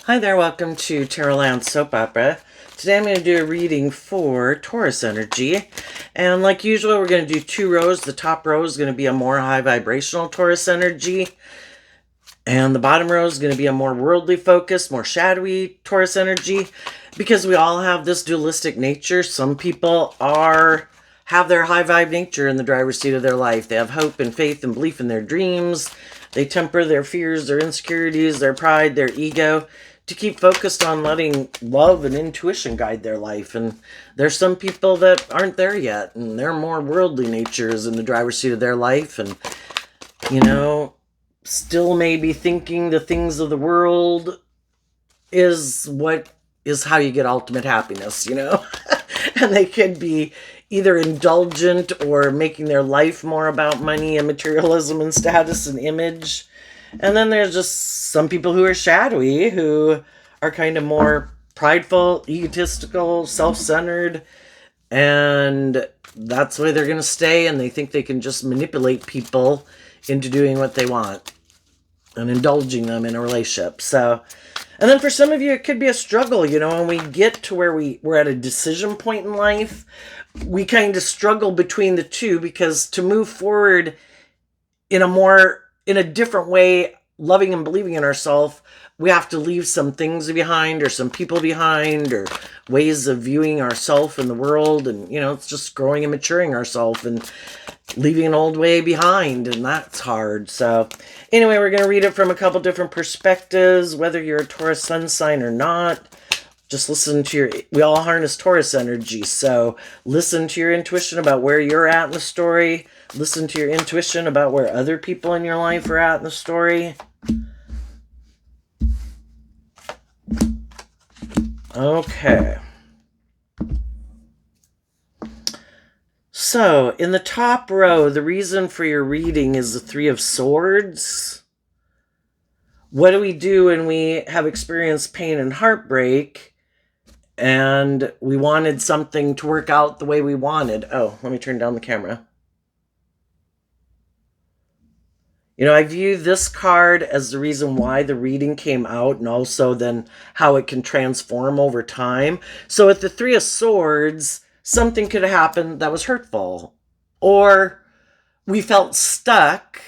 Hi there, welcome to Tarot Soap Opera. Today I'm going to do a reading for Taurus energy. And like usual, we're going to do two rows. The top row is going to be a more high vibrational Taurus energy. And the bottom row is going to be a more worldly focused, more shadowy Taurus energy. Because we all have this dualistic nature. Some people have their high vibe nature in the driver's seat of their life. They have hope and faith and belief in their dreams. They temper their fears, their insecurities, their pride, their ego, to keep focused on letting love and intuition guide their life. And there's some people that aren't there yet, and they're more worldly natures in the driver's seat of their life, and still maybe thinking the things of the world is how you get ultimate happiness, and they could be either indulgent or making their life more about money and materialism and status and image. And then there's just some people who are shadowy, who are kind of more prideful, egotistical, self-centered, and that's the way they're going to stay, and they think they can just manipulate people into doing what they want and indulging them in a relationship. And then for some of you, it could be a struggle, when we get to where we're at a decision point in life, we kind of struggle between the two, because to move forward in a different way, loving and believing in ourselves, we have to leave some things behind, or some people behind, or ways of viewing ourselves in the world. And, it's just growing and maturing ourselves and leaving an old way behind. And that's hard. So anyway, we're going to read it from a couple different perspectives, whether you're a Taurus sun sign or not. Just listen to we all harness Taurus energy. So listen to your intuition about where you're at in the story. Listen to your intuition about where other people in your life are at in the story. Okay. So in the top row, the reason for your reading is the Three of Swords. What do we do when we have experienced pain and heartbreak, and we wanted something to work out the way we wanted? Oh, let me turn down the camera. I view this card as the reason why the reading came out, and also then how it can transform over time. So with the Three of Swords, something could have happened that was hurtful, or we felt stuck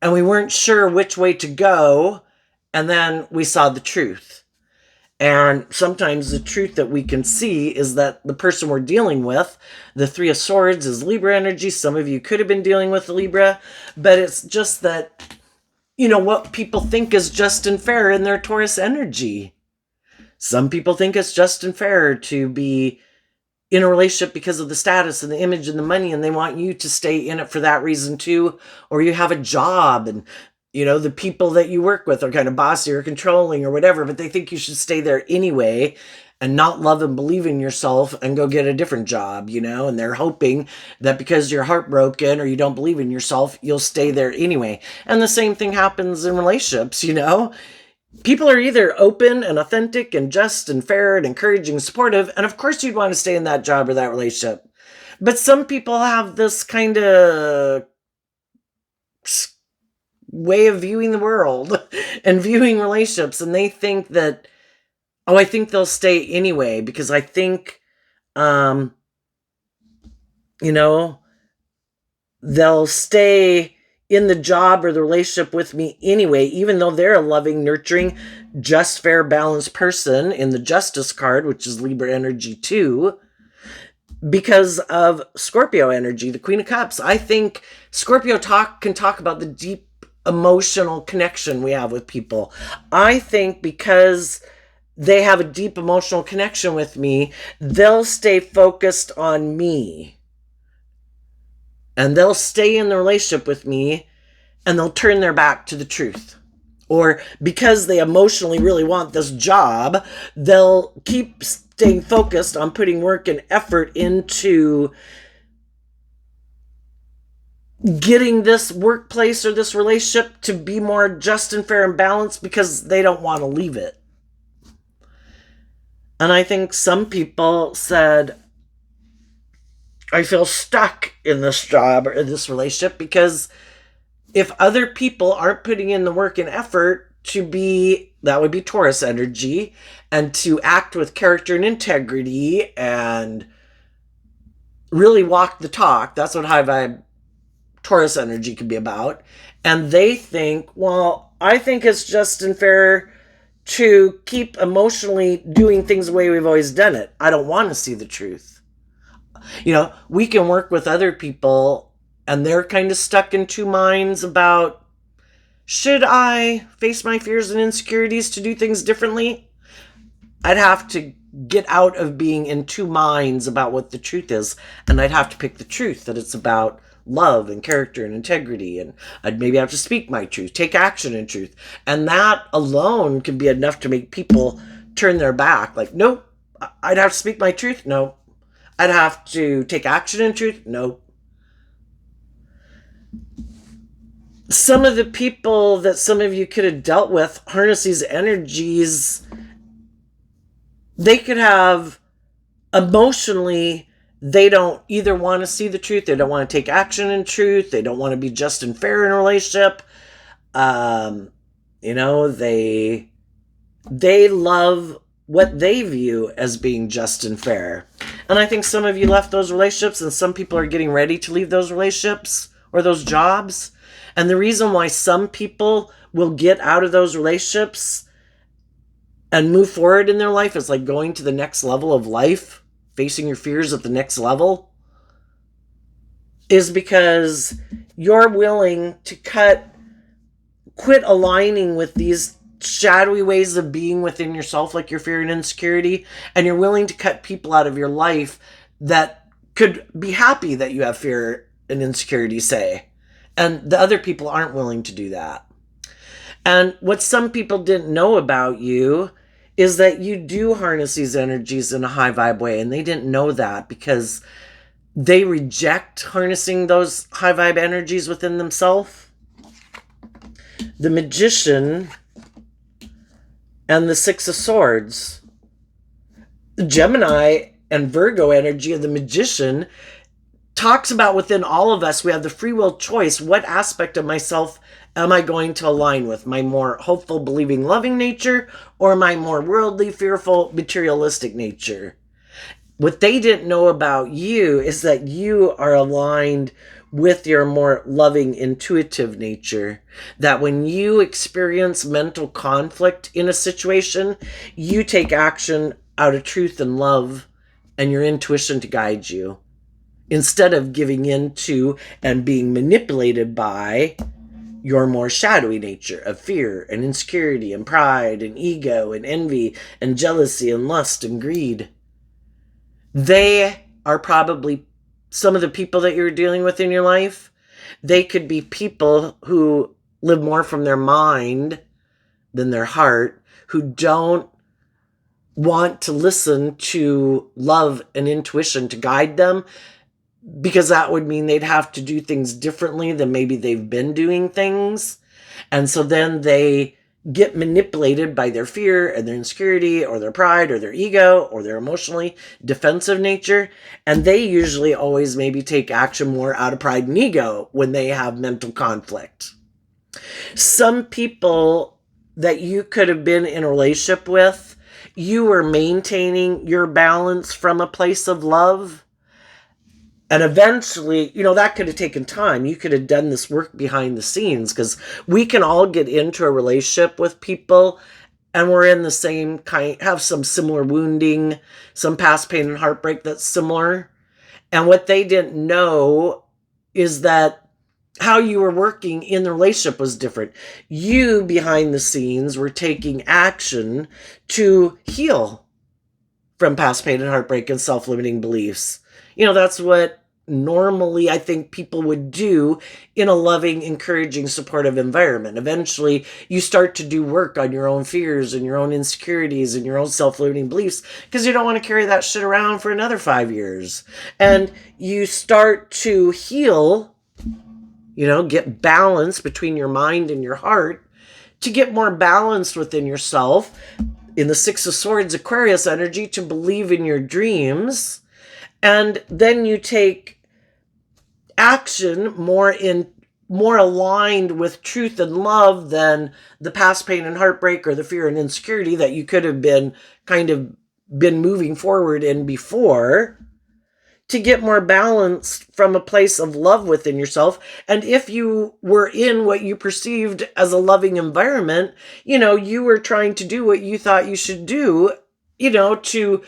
and we weren't sure which way to go, and then we saw the truth. And sometimes the truth that we can see is that the person we're dealing with, the Three of Swords, is Libra energy. Some of you could have been dealing with Libra, but it's just that, what people think is just and fair in their Taurus energy. Some people think it's just and fair to be in a relationship because of the status and the image and the money, and they want you to stay in it for that reason too. Or you have a job, and the people that you work with are kind of bossy or controlling or whatever, but they think you should stay there anyway and not love and believe in yourself and go get a different job, and they're hoping that because you're heartbroken or you don't believe in yourself, you'll stay there anyway. And the same thing happens in relationships, People are either open and authentic and just and fair and encouraging and supportive, and of course you'd want to stay in that job or that relationship. But some people have this kind of way of viewing the world and viewing relationships, and they think that, I think they'll stay anyway because I think they'll stay in the job or the relationship with me anyway, even though they're a loving, nurturing, just, fair, balanced person in the Justice card, which is Libra energy too, because of Scorpio energy, the Queen of Cups. I think Scorpio can talk about the deep emotional connection we have with people. I think because they have a deep emotional connection with me, they'll stay focused on me. And they'll stay in the relationship with me, and they'll turn their back to the truth. Or because they emotionally really want this job, they'll keep staying focused on putting work and effort into getting this workplace or this relationship to be more just and fair and balanced because they don't want to leave it. And I think some people said, I feel stuck in this job or this relationship because if other people aren't putting in the work and effort to be, that would be Taurus energy, and to act with character and integrity and really walk the talk. That's what high vibe Taurus energy can be about. And they think, well, I think it's just and fair to keep emotionally doing things the way we've always done it. I don't want to see the truth. We can work with other people and they're kind of stuck in two minds about, should I face my fears and insecurities to do things differently? I'd have to get out of being in two minds about what the truth is, and I'd have to pick the truth, that it's about love and character and integrity, and I'd maybe have to speak my truth, take action in truth. And that alone can be enough to make people turn their back. Like, nope, I'd have to speak my truth? No. I'd have to take action in truth? No. Some of the people that some of you could have dealt with harness these energies. They could have emotionally, they don't either want to see the truth, they don't want to take action in truth, they don't want to be just and fair in a relationship. They love what they view as being just and fair. And I think some of you left those relationships, and some people are getting ready to leave those relationships or those jobs. And the reason why some people will get out of those relationships and move forward in their life is like going to the next level of life, facing your fears at the next level, is because you're willing to quit aligning with these shadowy ways of being within yourself, like your fear and insecurity, and you're willing to cut people out of your life that could be happy that you have fear and insecurity, say, and the other people aren't willing to do that. And what some people didn't know about you is that you do harness these energies in a high vibe way, and they didn't know that because they reject harnessing those high vibe energies within themselves. The Magician and the Six of Swords. The Gemini and Virgo energy of the Magician talks about within all of us, we have the free will choice. What aspect of myself am I going to align with? My more hopeful, believing, loving nature, or my more worldly, fearful, materialistic nature? What they didn't know about you is that you are aligned with your more loving, intuitive nature. That when you experience mental conflict in a situation, you take action out of truth and love and your intuition to guide you, instead of giving in to and being manipulated by your more shadowy nature of fear and insecurity and pride and ego and envy and jealousy and lust and greed. They are probably some of the people that you're dealing with in your life. They could be people who live more from their mind than their heart, who don't want to listen to love and intuition to guide them, because that would mean they'd have to do things differently than maybe they've been doing things. And so then they get manipulated by their fear and their insecurity or their pride or their ego or their emotionally defensive nature. And they usually always maybe take action more out of pride and ego when they have mental conflict. Some people that you could have been in a relationship with, you were maintaining your balance from a place of love. And eventually, that could have taken time. You could have done this work behind the scenes, because we can all get into a relationship with people and we're in the same kind, have some similar wounding, some past pain and heartbreak that's similar. And what they didn't know is that how you were working in the relationship was different. You, behind the scenes, were taking action to heal from past pain and heartbreak and self-limiting beliefs. That's what normally I think people would do in a loving, encouraging, supportive environment. Eventually, you start to do work on your own fears and your own insecurities and your own self-limiting beliefs, because you don't want to carry that shit around for another 5 years. And you start to heal, get balance between your mind and your heart, to get more balanced within yourself. In the Six of Swords, Aquarius energy, to believe in your dreams. And then you take action more in more aligned with truth and love than the past pain and heartbreak or the fear and insecurity that you could have been kind of been moving forward in before, to get more balanced from a place of love within yourself. And if you were in what you perceived as a loving environment, you were trying to do what you thought you should do, to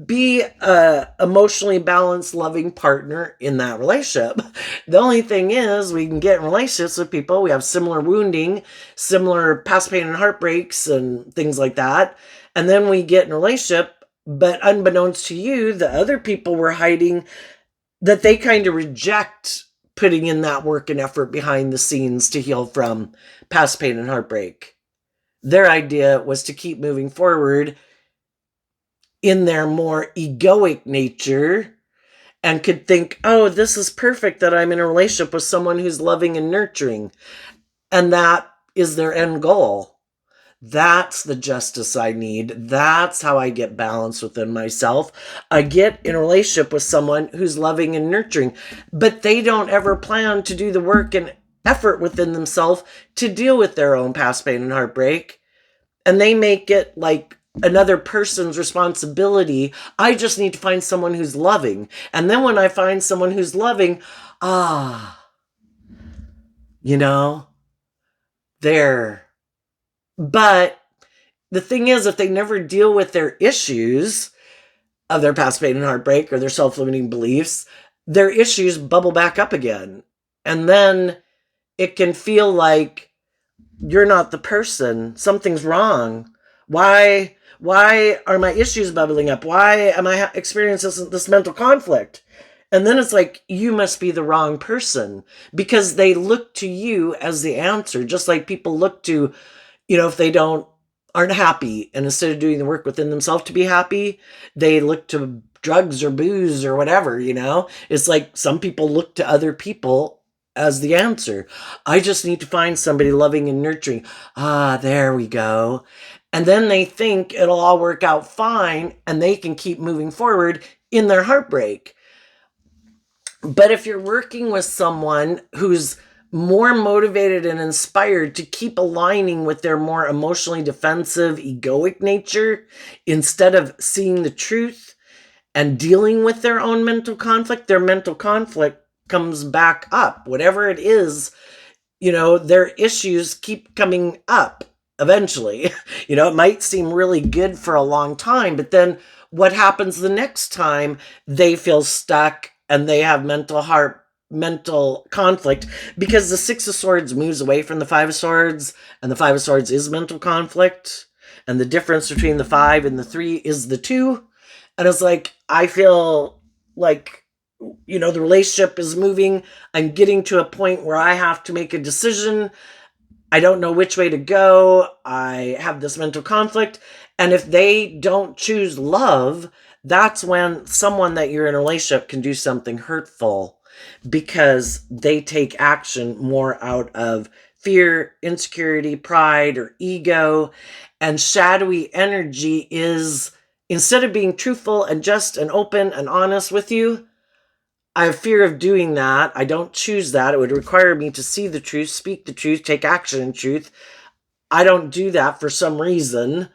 be a emotionally balanced, loving partner in that relationship. The only thing is, we can get in relationships with people. We have similar wounding, similar past pain and heartbreaks and things like that. And then we get in a relationship, but unbeknownst to you, the other people were hiding that they kind of reject putting in that work and effort behind the scenes to heal from past pain and heartbreak. Their idea was to keep moving forward in their more egoic nature and could think, oh, this is perfect that I'm in a relationship with someone who's loving and nurturing. And that is their end goal. That's the justice I need. That's how I get balance within myself. I get in a relationship with someone who's loving and nurturing, but they don't ever plan to do the work and effort within themselves to deal with their own past pain and heartbreak. And they make it like another person's responsibility. I just need to find someone who's loving. And then when I find someone who's loving, there. But the thing is, if they never deal with their issues of their past pain and heartbreak or their self-limiting beliefs, their issues bubble back up again. And then it can feel like you're not the person. Something's wrong. Why are my issues bubbling up? Why am I experiencing this mental conflict? And then it's like, you must be the wrong person, because they look to you as the answer. Just like people look to, if they aren't happy, and instead of doing the work within themselves to be happy, they look to drugs or booze or whatever, It's like some people look to other people as the answer. I just need to find somebody loving and nurturing. There we go. And then they think it'll all work out fine and they can keep moving forward in their heartbreak. But if you're working with someone who's more motivated and inspired to keep aligning with their more emotionally defensive, egoic nature, instead of seeing the truth and dealing with their own mental conflict, their mental conflict comes back up. Whatever it is, their issues keep coming up eventually. It might seem really good for a long time, but then what happens the next time? They feel stuck and they have mental conflict, because the Six of Swords moves away from the Five of Swords, and the Five of Swords is mental conflict, and the difference between the 5 and the 3 is the 2. And it's like, I feel like, the relationship is moving. I'm getting to a point where I have to make a decision. I don't know which way to go. I have this mental conflict. And if they don't choose love, that's when someone that you're in a relationship can do something hurtful, because they take action more out of fear, insecurity, pride, or ego. And shadowy energy is, instead of being truthful and just and open and honest with you, I have fear of doing that. I don't choose that. It would require me to see the truth, speak the truth, take action in truth. I don't do that for some reason.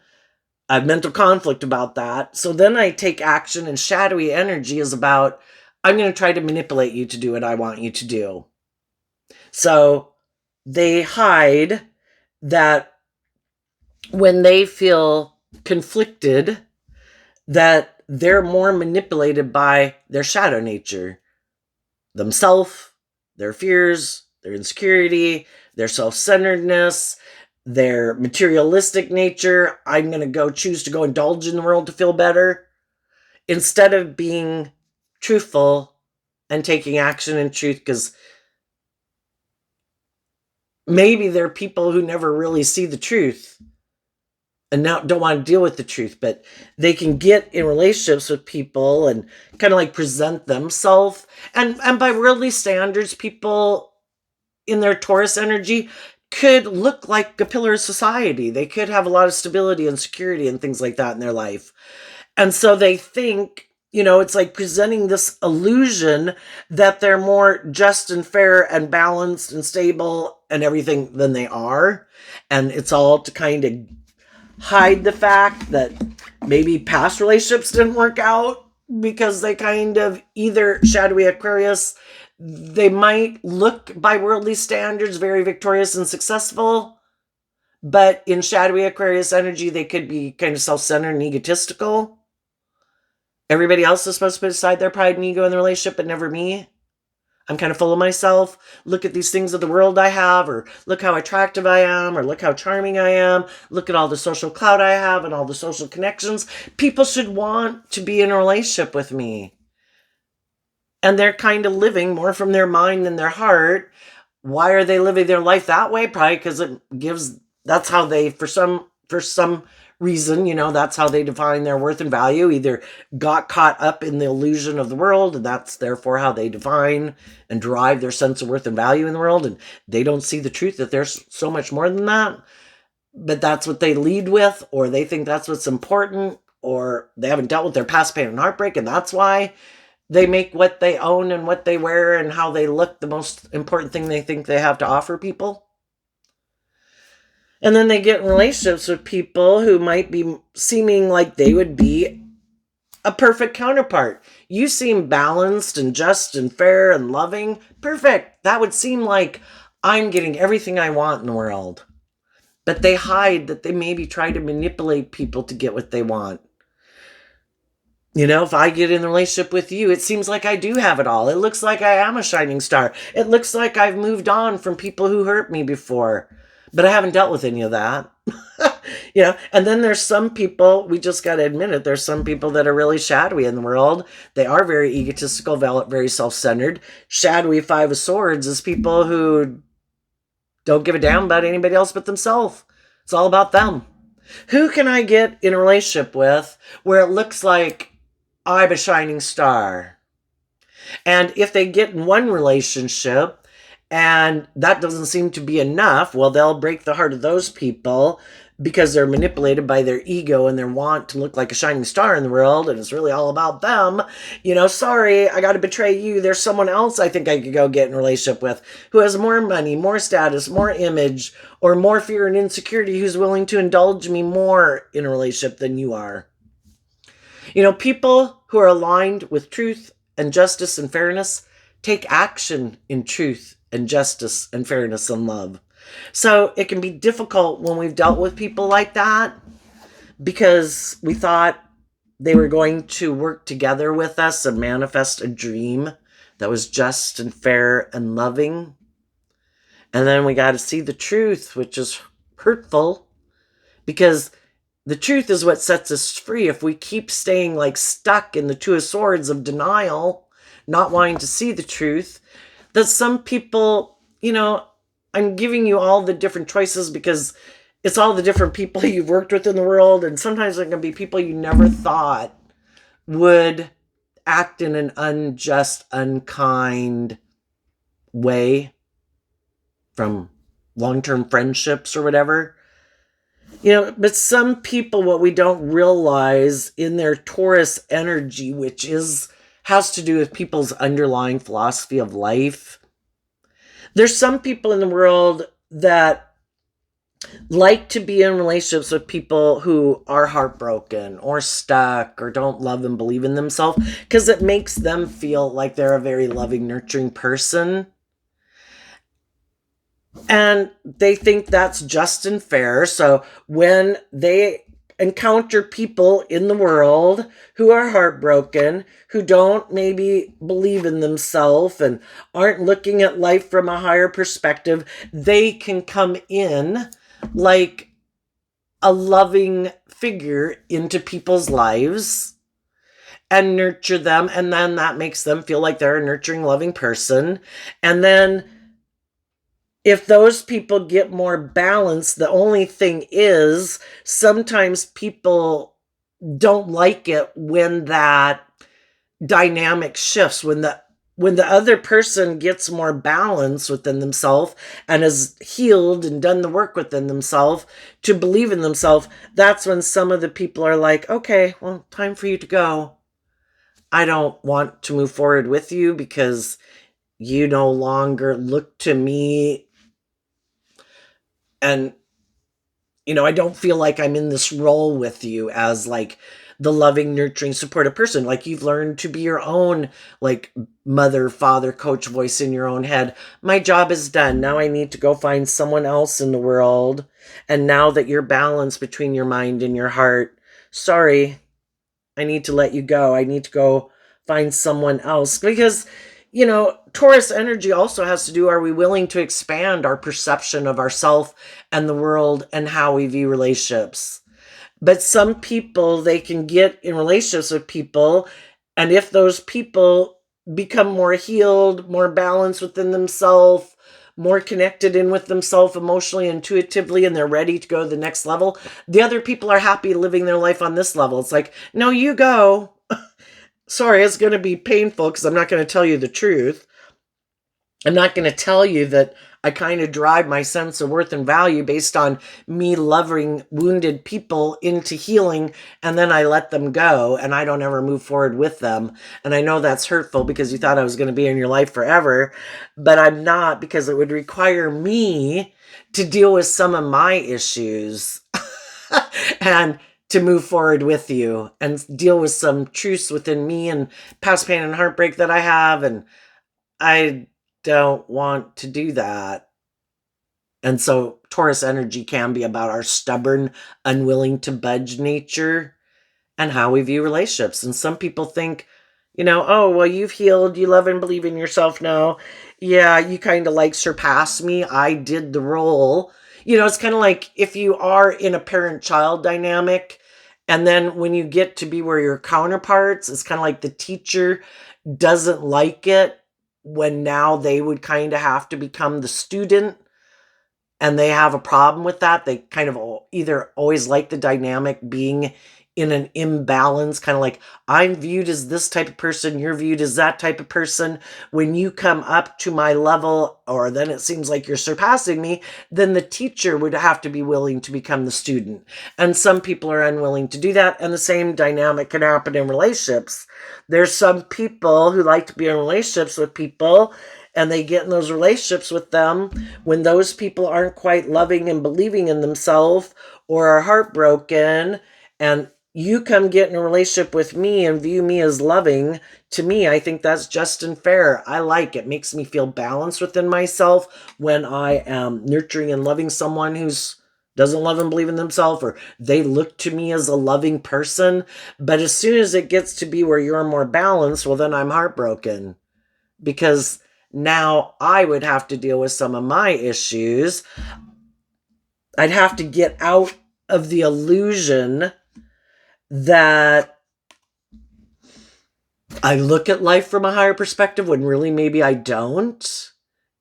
I have mental conflict about that. So then I take action, and shadowy energy is about, I'm going to try to manipulate you to do what I want you to do. So they hide that when they feel conflicted, that they're more manipulated by their shadow nature. Themselves, their fears, their insecurity, their self-centeredness, their materialistic nature. I'm going to choose to go indulge in the world to feel better, instead of being truthful and taking action in truth, because maybe there are people who never really see the truth and now don't want to deal with the truth, but they can get in relationships with people and kind of like present themselves. And by worldly standards, people in their Taurus energy could look like a pillar of society. They could have a lot of stability and security and things like that in their life. And so they think It's like presenting this illusion that they're more just and fair and balanced and stable and everything than they are. And it's all to kind of hide the fact that maybe past relationships didn't work out because they kind of either shadowy Aquarius, they might look by worldly standards very victorious and successful, but in shadowy Aquarius energy, they could be kind of self-centered and egotistical. Everybody else is supposed to put aside their pride and ego in the relationship, but never me. I'm kind of full of myself. Look at these things of the world I have, or look how attractive I am, or look how charming I am. Look at all the social clout I have and all the social connections. People should want to be in a relationship with me. And they're kind of living more from their mind than their heart. Why are they living their life that way? Probably because that's how they, for some reason, that's how they define their worth and value. Either got caught up in the illusion of the world, and that's therefore how they define and derive their sense of worth and value in the world. And they don't see the truth that there's so much more than that. But that's what they lead with, or they think that's what's important, or they haven't dealt with their past pain and heartbreak, and that's why they make what they own and what they wear and how they look the most important thing they think they have to offer people. And then they get in relationships with people who might be seeming like they would be a perfect counterpart. You seem balanced and just and fair and loving. Perfect. That would seem like I'm getting everything I want in the world. But they hide that they maybe try to manipulate people to get what they want. If I get in a relationship with you, it seems like I do have it all. It looks like I am a shining star. It looks like I've moved on from people who hurt me before. But I haven't dealt with any of that. And then there's some people, we just got to admit it, there's some people that are really shadowy in the world. They are very egotistical, very self-centered. Shadowy Five of Swords is people who don't give a damn about anybody else but themselves. It's all about them. Who can I get in a relationship with where it looks like I'm a shining star? And if they get in one relationship and that doesn't seem to be enough, well, they'll break the heart of those people because they're manipulated by their ego and their want to look like a shining star in the world, and it's really all about them. Sorry, I got to betray you. There's someone else I think I could go get in a relationship with who has more money, more status, more image, or more fear and insecurity, who's willing to indulge me more in a relationship than you are. People who are aligned with truth and justice and fairness take action in truth and justice and fairness and love. So it can be difficult when we've dealt with people like that because we thought they were going to work together with us and manifest a dream that was just and fair and loving. And then we got to see the truth, which is hurtful, because the truth is what sets us free. If we keep staying like stuck in the Two of Swords of denial, not wanting to see the truth, that some people, I'm giving you all the different choices because it's all the different people you've worked with in the world. And sometimes there can be people you never thought would act in an unjust, unkind way from long-term friendships or whatever. But some people, what we don't realize in their Taurus energy, which has to do with people's underlying philosophy of life. There's some people in the world that like to be in relationships with people who are heartbroken or stuck or don't love and believe in themselves because it makes them feel like they're a very loving, nurturing person. And they think that's just and fair. So when they encounter people in the world who are heartbroken, who don't maybe believe in themselves and aren't looking at life from a higher perspective, they can come in like a loving figure into people's lives and nurture them. And then that makes them feel like they're a nurturing, loving person. And then if those people get more balance, the only thing is sometimes people don't like it when that dynamic shifts, when the other person gets more balance within themselves and has healed and done the work within themselves to believe in themselves. That's when some of the people are like, okay, well, time for you to go. I don't want to move forward with you because you no longer look to me, and I don't feel like I'm in this role with you as like the loving, nurturing, supportive person. Like you've learned to be your own like mother, father, coach voice in your own head. My job is done. Now I need to go find someone else in the world. And now that you're balanced between your mind and your heart, sorry, I need to let you go. I need to go find someone else because, Taurus energy also has to do, are we willing to expand our perception of ourself and the world and how we view relationships? But some people, they can get in relationships with people, and if those people become more healed, more balanced within themselves, more connected in with themselves emotionally, intuitively, and they're ready to go to the next level, the other people are happy living their life on this level. It's like, no, you go. Sorry, it's going to be painful because I'm not going to tell you the truth. I'm not going to tell you that I kind of drive my sense of worth and value based on me loving wounded people into healing, and then I let them go and I don't ever move forward with them. And I know that's hurtful because you thought I was going to be in your life forever, but I'm not, because it would require me to deal with some of my issues and to move forward with you and deal with some truths within me and past pain and heartbreak that I have. And I don't want to do that. And so Taurus energy can be about our stubborn, unwilling to budge nature and how we view relationships. And some people think, oh, well, you've healed, you love and believe in yourself now. Yeah, you kind of like surpass me. I did the role. It's kind of like if you are in a parent-child dynamic, and then when you get to be where your counterparts, it's kind of like the teacher doesn't like it when now they would kind of have to become the student, and they have a problem with that. They kind of either always like the dynamic being in an imbalance, kind of like, I'm viewed as this type of person, you're viewed as that type of person. When you come up to my level, or then it seems like you're surpassing me, then the teacher would have to be willing to become the student. And some people are unwilling to do that. And the same dynamic can happen in relationships. There's some people who like to be in relationships with people, and they get in those relationships with them when those people aren't quite loving and believing in themselves or are heartbroken, and you come get in a relationship with me and view me as loving. To me, I think that's just and fair. I like it. Makes me feel balanced within myself when I am nurturing and loving someone who's doesn't love and believe in themselves, or they look to me as a loving person. But as soon as it gets to be where you're more balanced, well, then I'm heartbroken, because now I would have to deal with some of my issues. I'd have to get out of the illusion that I look at life from a higher perspective when really maybe I don't.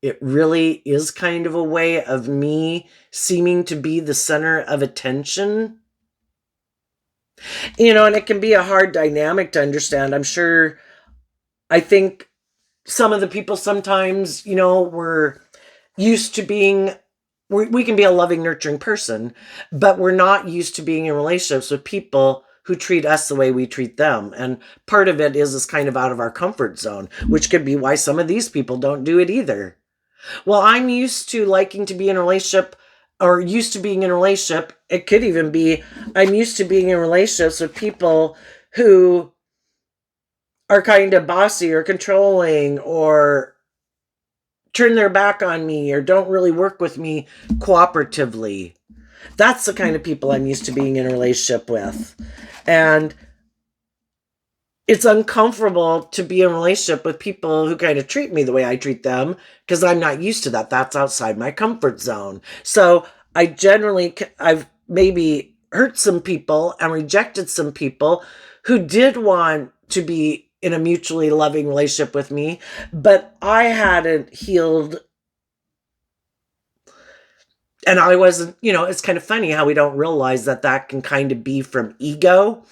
It really is kind of a way of me seeming to be the center of attention. And it can be a hard dynamic to understand. I think some of the people sometimes, we're used to being, we can be a loving, nurturing person, but we're not used to being in relationships with people who treat us the way we treat them. And part of it is kind of out of our comfort zone, which could be why some of these people don't do it either. Well, I'm used to liking to be in a relationship, or used to being in a relationship. It could even be, I'm used to being in relationships with people who are kind of bossy or controlling, or turn their back on me, or don't really work with me cooperatively. That's the kind of people I'm used to being in a relationship with. And it's uncomfortable to be in a relationship with people who kind of treat me the way I treat them, because I'm not used to that. That's outside my comfort zone. So I've maybe hurt some people and rejected some people who did want to be in a mutually loving relationship with me, but I hadn't healed. And I wasn't, it's kind of funny how we don't realize that can kind of be from ego.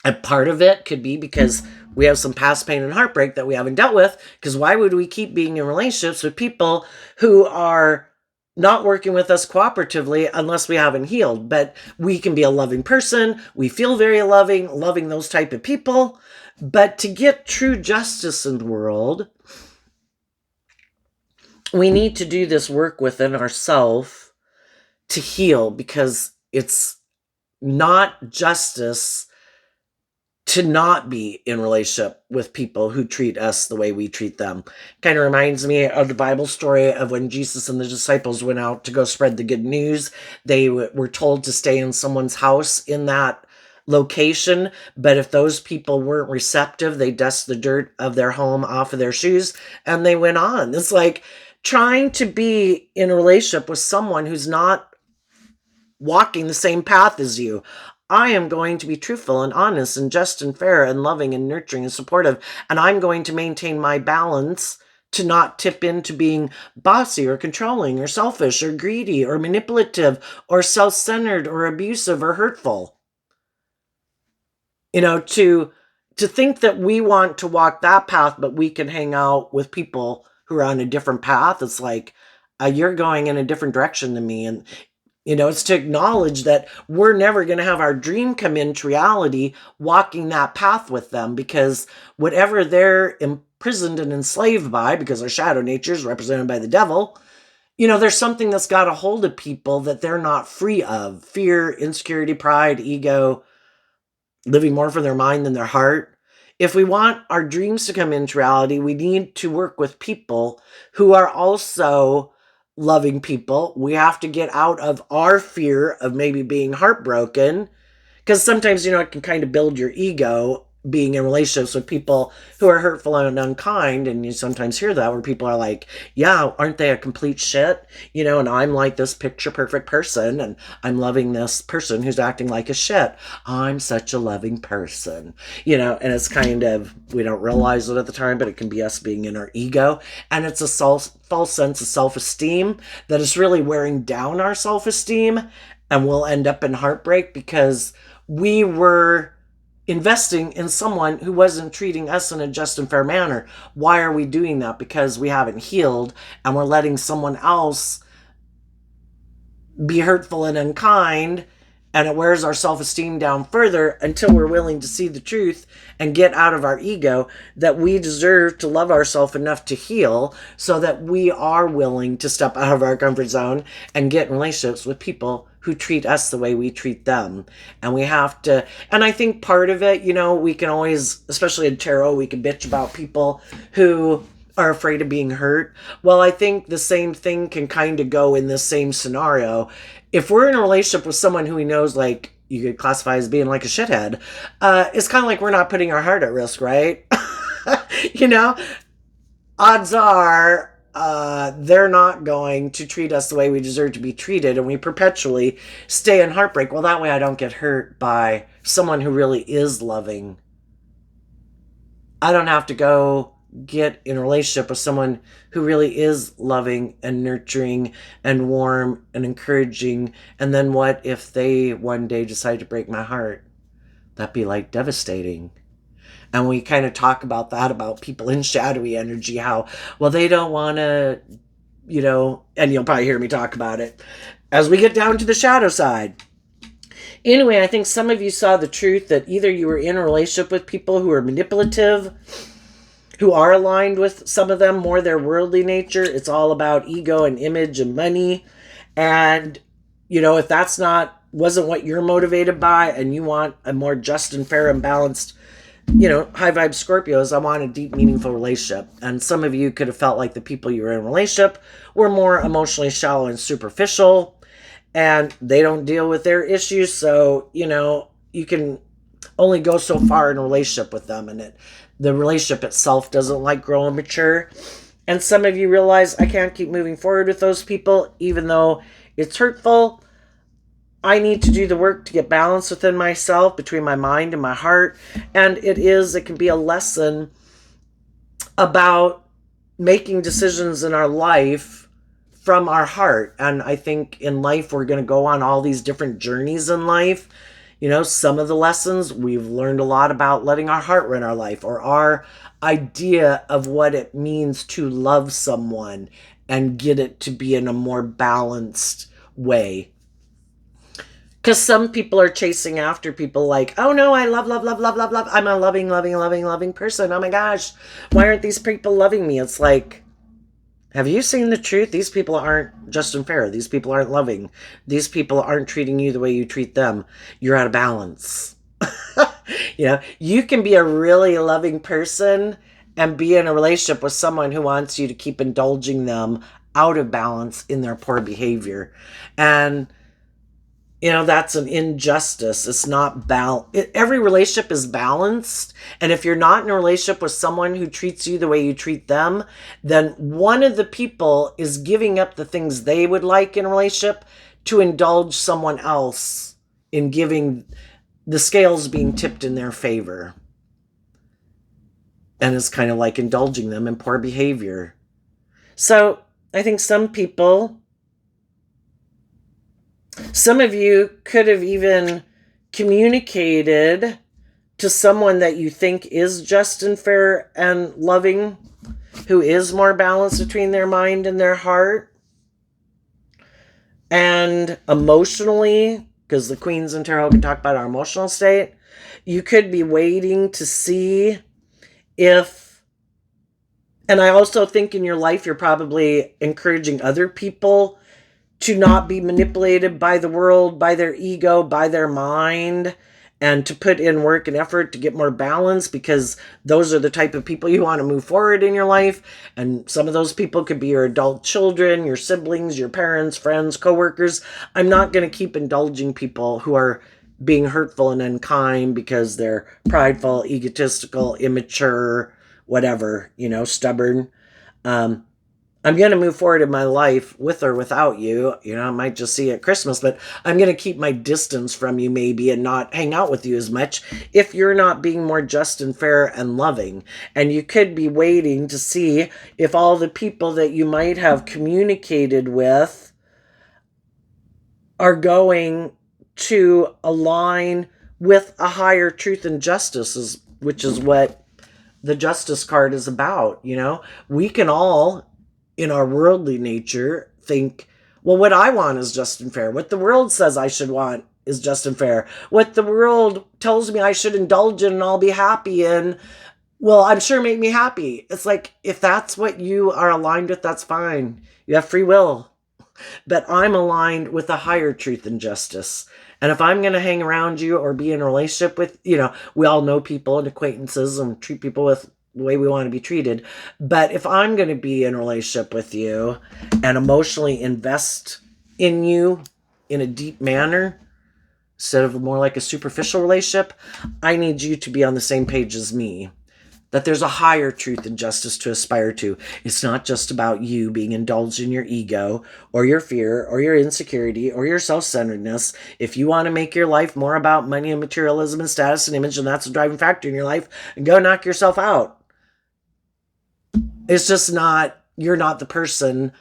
And part of it could be because we have some past pain and heartbreak that we haven't dealt with. Because why would we keep being in relationships with people who are not working with us cooperatively unless we haven't healed. But we can be a loving person. We feel very loving those type of people. But to get true justice in the world, we need to do this work within ourselves to heal, because it's not justice to not be in relationship with people who treat us the way we treat them. Kind of reminds me of the Bible story of when Jesus and the disciples went out to go spread the good news. They were told to stay in someone's house in that location, but if those people weren't receptive, they dusted the dirt of their home off of their shoes and they went on. It's like trying to be in a relationship with someone who's not walking the same path as you. I am going to be truthful and honest and just and fair and loving and nurturing and supportive, and I'm going to maintain my balance to not tip into being bossy or controlling or selfish or greedy or manipulative or self-centered or abusive or hurtful. To think that we want to walk that path, but we can hang out with people who are on a different path, it's like, you're going in a different direction than me. And it's to acknowledge that we're never going to have our dream come into reality walking that path with them, because whatever they're imprisoned and enslaved by, because their shadow nature is represented by the devil, there's something that's got a hold of people that they're not free of. Fear, insecurity, pride, ego, living more from their mind than their heart. If we want our dreams to come into reality, we need to work with people who are also loving people. We have to get out of our fear of maybe being heartbroken, because sometimes, it can kind of build your ego being in relationships with people who are hurtful and unkind. And you sometimes hear that where people are like, yeah, aren't they a complete shit? And I'm like this picture perfect person and I'm loving this person who's acting like a shit. I'm such a loving person, and it's kind of, we don't realize it at the time, but it can be us being in our ego. And it's a false sense of self-esteem that is really wearing down our self-esteem. And we'll end up in heartbreak because we were investing in someone who wasn't treating us in a just and fair manner. Why are we doing that? Because we haven't healed and we're letting someone else be hurtful and unkind, and it wears our self-esteem down further until we're willing to see the truth and get out of our ego that we deserve to love ourselves enough to heal, so that we are willing to step out of our comfort zone and get in relationships with people who treat us the way we treat them. And we have to, and I think part of it, we can always, especially in tarot, we can bitch about people who are afraid of being hurt. Well, I think the same thing can kind of go in this same scenario. If we're in a relationship with someone who we know is like, you could classify as being like a shithead, it's kind of like we're not putting our heart at risk, right? Odds are they're not going to treat us the way we deserve to be treated, and we perpetually stay in heartbreak. Well, that way I don't get hurt by someone who really is loving. I don't have to go get in a relationship with someone who really is loving and nurturing and warm and encouraging. And then what if they one day decide to break my heart? That'd be like devastating. And we kind of talk about that, about people in shadowy energy, how, well, they don't want to, and you'll probably hear me talk about it as we get down to the shadow side. Anyway, I think some of you saw the truth that either you were in a relationship with people who are manipulative, who are aligned with some of them more their worldly nature. It's all about ego and image and money. And, if that's wasn't what you're motivated by, and you want a more just and fair and balanced, high vibe Scorpios, I want a deep, meaningful relationship. And some of you could have felt like the people you were in a relationship were more emotionally shallow and superficial, and they don't deal with their issues. So, you can only go so far in a relationship with them, and the relationship itself doesn't grow and mature. And some of you realize, I can't keep moving forward with those people, even though it's hurtful. I need to do the work to get balance within myself, between my mind and my heart. And it can be a lesson about making decisions in our life from our heart. And I think in life, we're going to go on all these different journeys in life. Some of the lessons we've learned a lot about letting our heart run our life, or our idea of what it means to love someone and get it to be in a more balanced way. Because some people are chasing after people like, oh no, I love, love, love, love, love, love. I'm a loving, loving, loving, loving person. Oh my gosh, why aren't these people loving me? It's like, have you seen the truth? These people aren't just and fair. These people aren't loving. These people aren't treating you the way you treat them. You're out of balance. You can be a really loving person and be in a relationship with someone who wants you to keep indulging them out of balance in their poor behavior. And that's an injustice. It's not every relationship is balanced. And if you're not in a relationship with someone who treats you the way you treat them, then one of the people is giving up the things they would like in a relationship to indulge someone else in giving the scales being tipped in their favor. And it's kind of like indulging them in poor behavior. So I think some of you could have even communicated to someone that you think is just and fair and loving, who is more balanced between their mind and their heart. And emotionally, because the Queens in Tarot can talk about our emotional state, you could be waiting to see if, and I also think in your life you're probably encouraging other people to not be manipulated by the world, by their ego, by their mind, and to put in work and effort to get more balance, because those are the type of people you want to move forward in your life. And some of those people could be your adult children, your siblings, your parents, friends, coworkers. I'm not going to keep indulging people who are being hurtful and unkind because they're prideful, egotistical, immature, whatever, stubborn. I'm going to move forward in my life with or without you. I might just see you at Christmas, but I'm going to keep my distance from you maybe and not hang out with you as much if you're not being more just and fair and loving. And you could be waiting to see if all the people that you might have communicated with are going to align with a higher truth and justice, which is what the Justice card is about. We can all, in our worldly nature, think, well, what I want is just and fair. What the world says I should want is just and fair. What the world tells me I should indulge in and I'll be happy in, well, I'm sure make me happy. It's like, if that's what you are aligned with, that's fine. You have free will. But I'm aligned with a higher truth and justice. And if I'm going to hang around you or be in a relationship with, we all know people and acquaintances and treat people with the way we want to be treated. But if I'm going to be in a relationship with you and emotionally invest in you in a deep manner, instead of more like a superficial relationship, I need you to be on the same page as me. That there's a higher truth and justice to aspire to. It's not just about you being indulged in your ego or your fear or your insecurity or your self-centeredness. If you want to make your life more about money and materialism and status and image, and that's a driving factor in your life, go knock yourself out. It's just not, you're not the person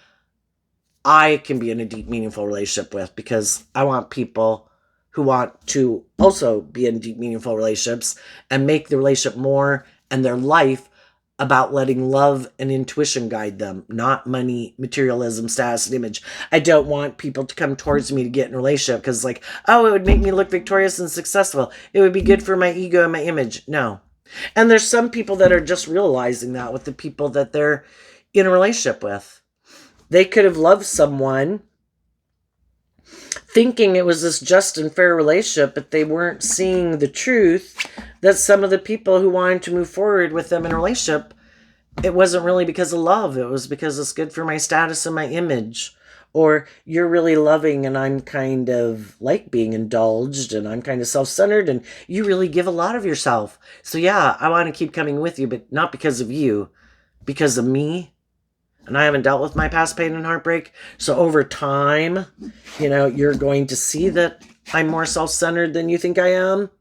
I can be in a deep, meaningful relationship with, because I want people who want to also be in deep, meaningful relationships and make the relationship more and their life about letting love and intuition guide them, not money, materialism, status, and image. I don't want people to come towards me to get in a relationship because it would make me look victorious and successful. It would be good for my ego and my image. No. And there's some people that are just realizing that with the people that they're in a relationship with. They could have loved someone thinking it was this just and fair relationship, but they weren't seeing the truth that some of the people who wanted to move forward with them in a relationship, it wasn't really because of love. It was because it's good for my status and my image. Or you're really loving and I'm kind of like being indulged and I'm kind of self-centered and you really give a lot of yourself. So yeah, I want to keep coming with you, but not because of you, because of me. And I haven't dealt with my past pain and heartbreak. So over time, you're going to see that I'm more self-centered than you think I am.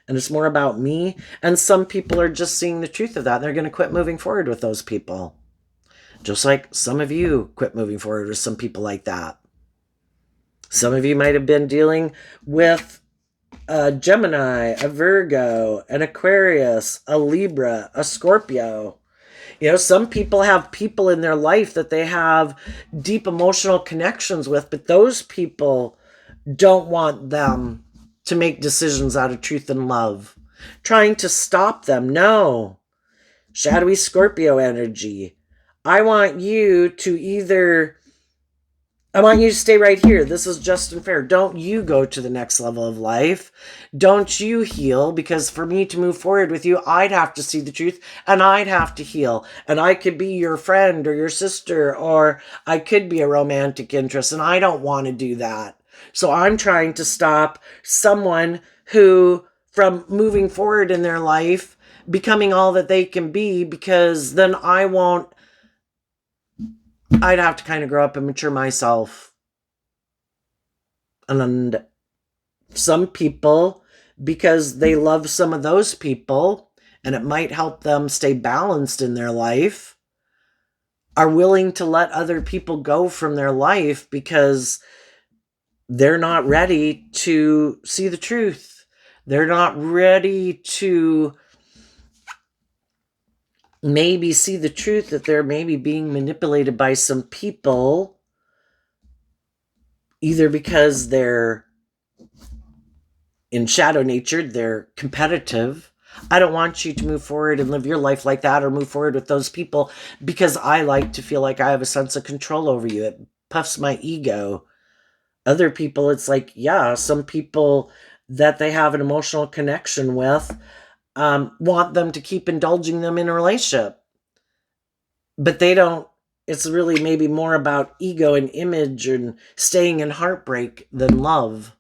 And it's more about me. And some people are just seeing the truth of that. They're going to quit moving forward with those people. Just like some of you quit moving forward with some people like that. Some of you might have been dealing with a Gemini, a Virgo, an Aquarius, a Libra, a Scorpio. Some people have people in their life that they have deep emotional connections with, but those people don't want them to make decisions out of truth and love. Trying to stop them. No. Shadowy Scorpio energy. I want you to stay right here. This is just and fair. Don't you go to the next level of life. Don't you heal, because for me to move forward with you, I'd have to see the truth and I'd have to heal. And I could be your friend or your sister, or I could be a romantic interest, and I don't want to do that. So I'm trying to stop someone who, from moving forward in their life, becoming all that they can be, because then I'd have to kind of grow up and mature myself. And some people, because they love some of those people, and it might help them stay balanced in their life, are willing to let other people go from their life because they're not ready to see the truth. They're not ready to maybe see the truth that they're maybe being manipulated by some people, either because they're in shadow nature, they're competitive. I don't want you to move forward and live your life like that, or move forward with those people, because I like to feel like I have a sense of control over you. It puffs my ego. Other people, it's like, yeah, some people that they have an emotional connection with want them to keep indulging them in a relationship. But they don't, it's really maybe more about ego and image and staying in heartbreak than love.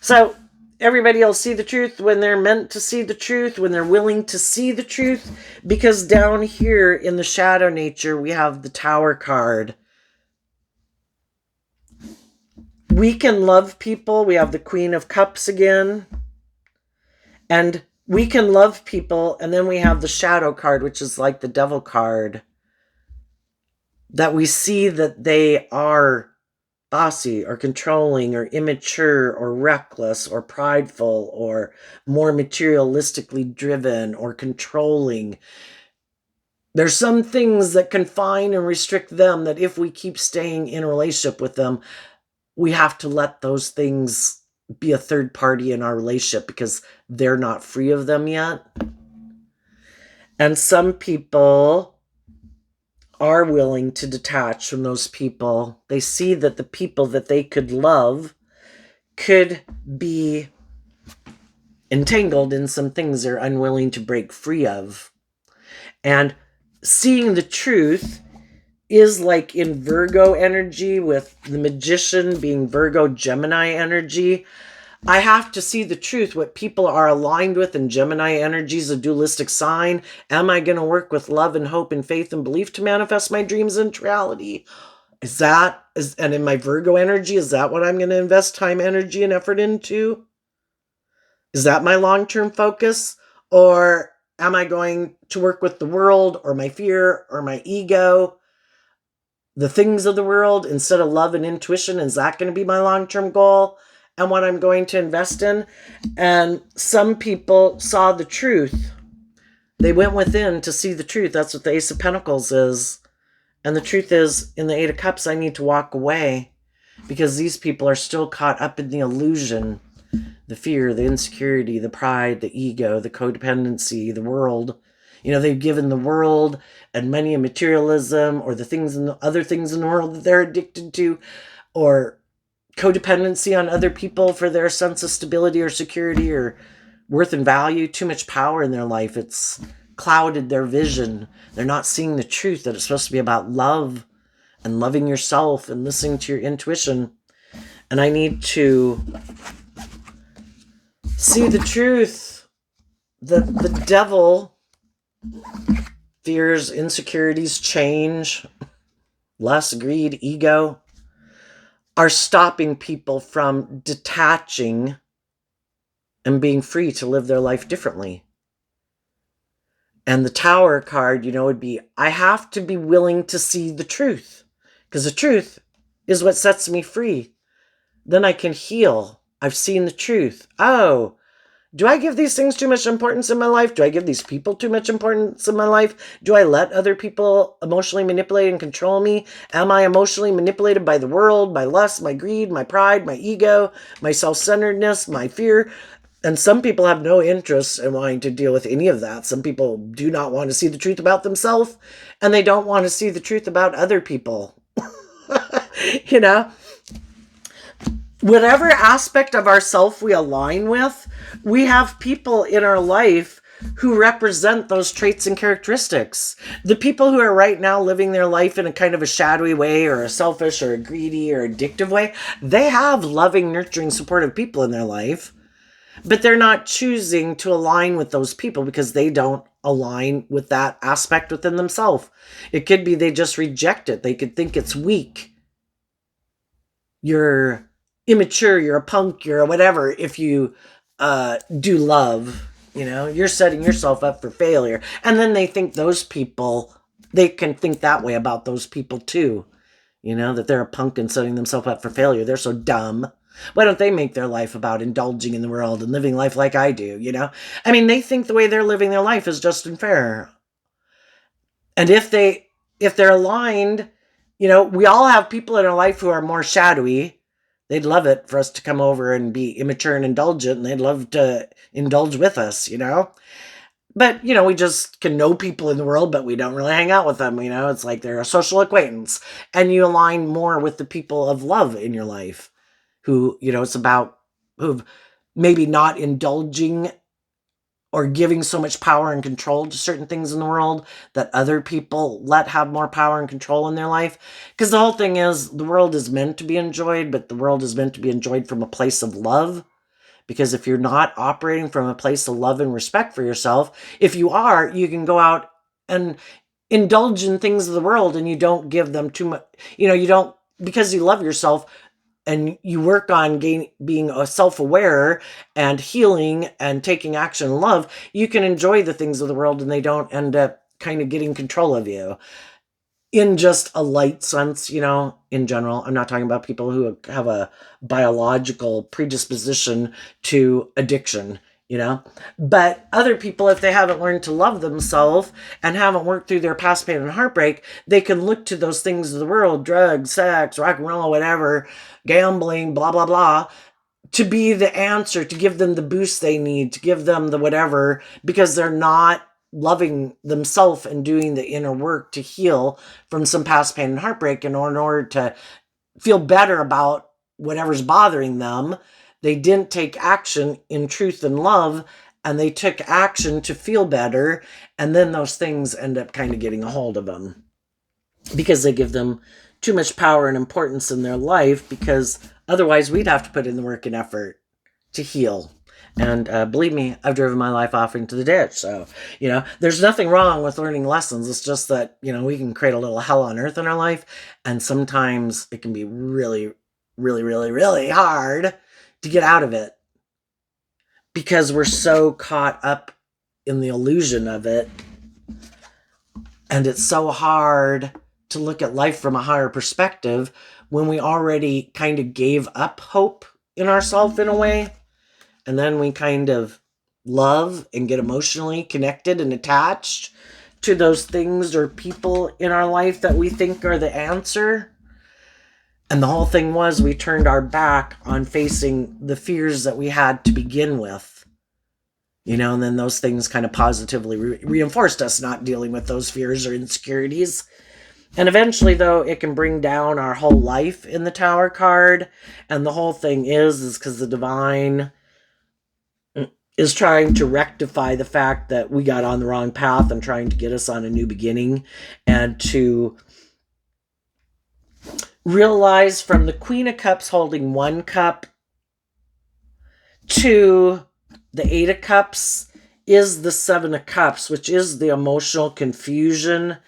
So everybody will see the truth when they're meant to see the truth, when they're willing to see the truth, because down here in the shadow nature, we have the Tower card. We can love people. We have the Queen of Cups again. And we can love people, and then we have the Shadow card, which is like the Devil card. That we see that they are bossy or controlling or immature or reckless or prideful or more materialistically driven or controlling. There's some things that confine and restrict them, that if we keep staying in a relationship with them, we have to let those things be a third party in our relationship, because they're not free of them yet. And some people are willing to detach from those people. They see that the people that they could love could be entangled in some things they're unwilling to break free of. And seeing the truth is like in Virgo energy, with the Magician being Virgo Gemini energy. I have to see the truth, what people are aligned with, and Gemini energy is a dualistic sign. Am I going to work with love and hope and faith and belief to manifest my dreams into reality? And in my Virgo energy, is that what I'm going to invest time, energy, and effort into? Is that my long-term focus? Or am I going to work with the world, or my fear, or my ego, the things of the world, instead of love and intuition? Is that going to be my long-term goal and what I'm going to invest in? And some people saw the truth. They went within to see the truth. That's what the Ace of Pentacles is. And the truth is, in the Eight of Cups, I need to walk away, because these people are still caught up in the illusion, the fear, the insecurity, the pride, the ego, the codependency, the world. They've given the world and money and materialism, or the things and the other things in the world that they're addicted to, or codependency on other people for their sense of stability or security or worth and value, too much power in their life. It's clouded their vision. They're not seeing the truth, that it's supposed to be about love and loving yourself and listening to your intuition. And I need to see the truth. The devil, fears, insecurities, change, lust, greed, ego, are stopping people from detaching and being free to live their life differently. And the Tower card, would be, I have to be willing to see the truth, because the truth is what sets me free. Then I can heal. I've seen the truth. Oh, Do I give these things too much importance in my life? Do I give these people too much importance in my life? Do I let other people emotionally manipulate and control me? Am I emotionally manipulated by the world, my lust, my greed, my pride, my ego, my self-centeredness, my fear? And some people have no interest in wanting to deal with any of that. Some people do not want to see the truth about themselves, and they don't want to see the truth about other people. You know? Whatever aspect of ourself we align with, we have people in our life who represent those traits and characteristics. The people who are right now living their life in a kind of a shadowy way, or a selfish or a greedy or addictive way, they have loving, nurturing, supportive people in their life, but they're not choosing to align with those people because they don't align with that aspect within themselves. It could be they just reject it. They could think it's weak. You're immature, you're a punk, you're a whatever. If you do love, you're setting yourself up for failure. And then they think those people, they can think that way about those people too. That they're a punk and setting themselves up for failure. They're so dumb. Why don't they make their life about indulging in the world and living life like I do, I mean, they think the way they're living their life is just and fair. And if they're aligned, we all have people in our life who are more shadowy. They'd love it for us to come over and be immature and indulgent, and they'd love to indulge with us, But, we just can know people in the world, but we don't really hang out with them, It's like they're a social acquaintance. And you align more with the people of love in your life who, it's about, who've maybe not indulging or giving so much power and control to certain things in the world that other people let have more power and control in their life. Because the whole thing is, the world is meant to be enjoyed, but the world is meant to be enjoyed from a place of love. Because if you're not operating from a place of love and respect for yourself, if you are, you can go out and indulge in things of the world and you don't give them too much, you don't, because you love yourself, and you work on being self-aware and healing and taking action in love, you can enjoy the things of the world and they don't end up kind of getting control of you. In just a light sense, in general. I'm not talking about people who have a biological predisposition to addiction, But other people, if they haven't learned to love themselves and haven't worked through their past pain and heartbreak, they can look to those things of the world, drugs, sex, rock and roll, whatever, gambling, blah, blah, blah, to be the answer, to give them the boost they need, to give them the whatever, because they're not loving themselves and doing the inner work to heal from some past pain and heartbreak. And in order to feel better about whatever's bothering them, they didn't take action in truth and love, and they took action to feel better. And then those things end up kind of getting a hold of them because they give them too much power and importance in their life, because otherwise we'd have to put in the work and effort to heal. And believe me, I've driven my life off into the ditch. So, there's nothing wrong with learning lessons. It's just that, we can create a little hell on earth in our life. And sometimes it can be really, really, really, really hard to get out of it because we're so caught up in the illusion of it. And it's so hard to look at life from a higher perspective when we already kind of gave up hope in ourselves in a way. And then we kind of love and get emotionally connected and attached to those things or people in our life that we think are the answer. And the whole thing was we turned our back on facing the fears that we had to begin with. And then those things kind of positively reinforced us not dealing with those fears or insecurities. And eventually, though, it can bring down our whole life in the Tower card. And the whole thing is because the divine is trying to rectify the fact that we got on the wrong path and trying to get us on a new beginning, and to realize from the Queen of Cups holding one cup to the Eight of Cups is the Seven of Cups, which is the emotional confusion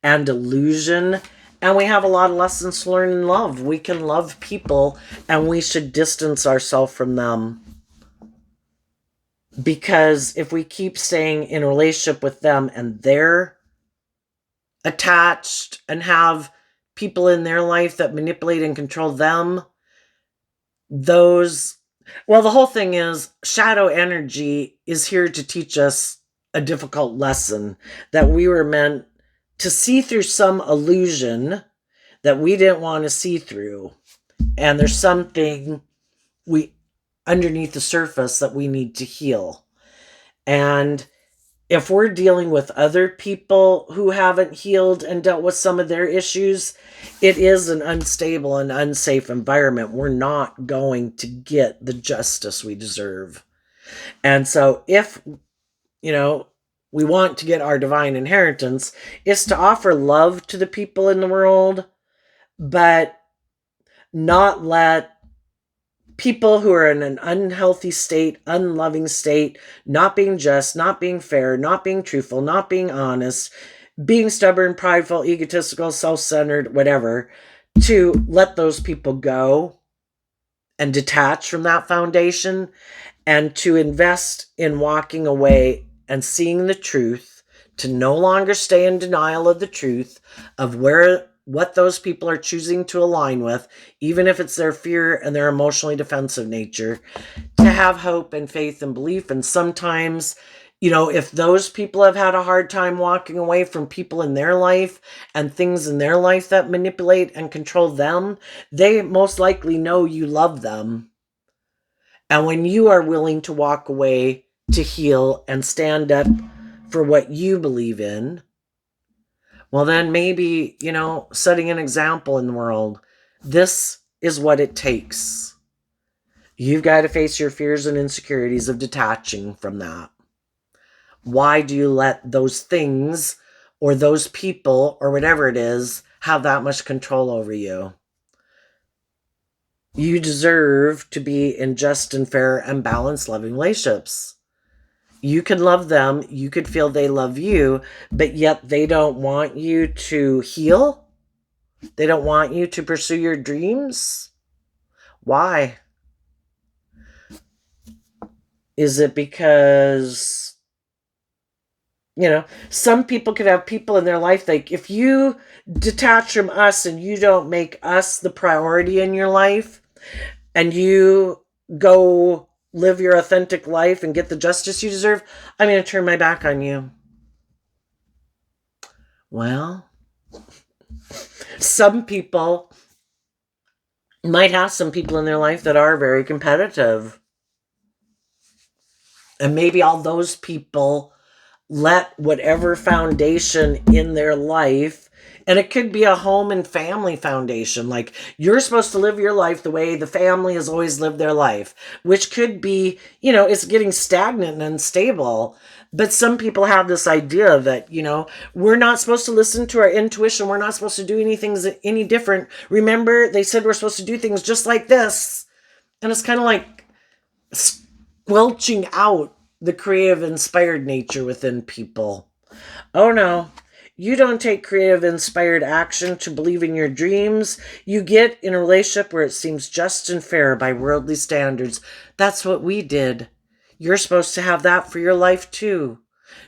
and illusion. And we have a lot of lessons to learn in love. We can love people and we should distance ourselves from them. Because if we keep staying in a relationship with them and they're attached and have people in their life that manipulate and control them, those Well, the whole thing is shadow energy is here to teach us a difficult lesson that we were meant to see through some illusion that we didn't want to see through. And there's something we underneath the surface that we need to heal. And if we're dealing with other people who haven't healed and dealt with some of their issues, it is an unstable and unsafe environment. We're not going to get the justice we deserve. And so if, we want to get our divine inheritance, is to offer love to the people in the world, but not let people who are in an unhealthy state, unloving state, not being just, not being fair, not being truthful, not being honest, being stubborn, prideful, egotistical, self-centered, whatever, to let those people go and detach from that foundation and to invest in walking away and seeing the truth, to no longer stay in denial of the truth of what those people are choosing to align with, even if it's their fear and their emotionally defensive nature, to have hope and faith and belief. And sometimes, if those people have had a hard time walking away from people in their life and things in their life that manipulate and control them, they most likely know you love them. And when you are willing to walk away to heal and stand up for what you believe in, well, then maybe, setting an example in the world. This is what it takes. You've got to face your fears and insecurities of detaching from that. Why do you let those things or those people or whatever it is have that much control over you? You deserve to be in just and fair and balanced loving relationships. You can love them, you could feel they love you, but yet they don't want you to heal. They don't want you to pursue your dreams. Why? Is it because, some people could have people in their life, like if you detach from us and you don't make us the priority in your life and you go live your authentic life and get the justice you deserve, I'm going to turn my back on you. Well, some people might have some people in their life that are very competitive. And maybe all those people let whatever foundation in their life, and it could be a home and family foundation, like you're supposed to live your life the way the family has always lived their life, which could be, it's getting stagnant and unstable. But some people have this idea that, we're not supposed to listen to our intuition. We're not supposed to do anything any different. Remember, they said we're supposed to do things just like this. And it's kind of like squelching out the creative, inspired nature within people. Oh no, you don't take creative, inspired action to believe in your dreams. You get in a relationship where it seems just and fair by worldly standards. That's what we did. You're supposed to have that for your life too.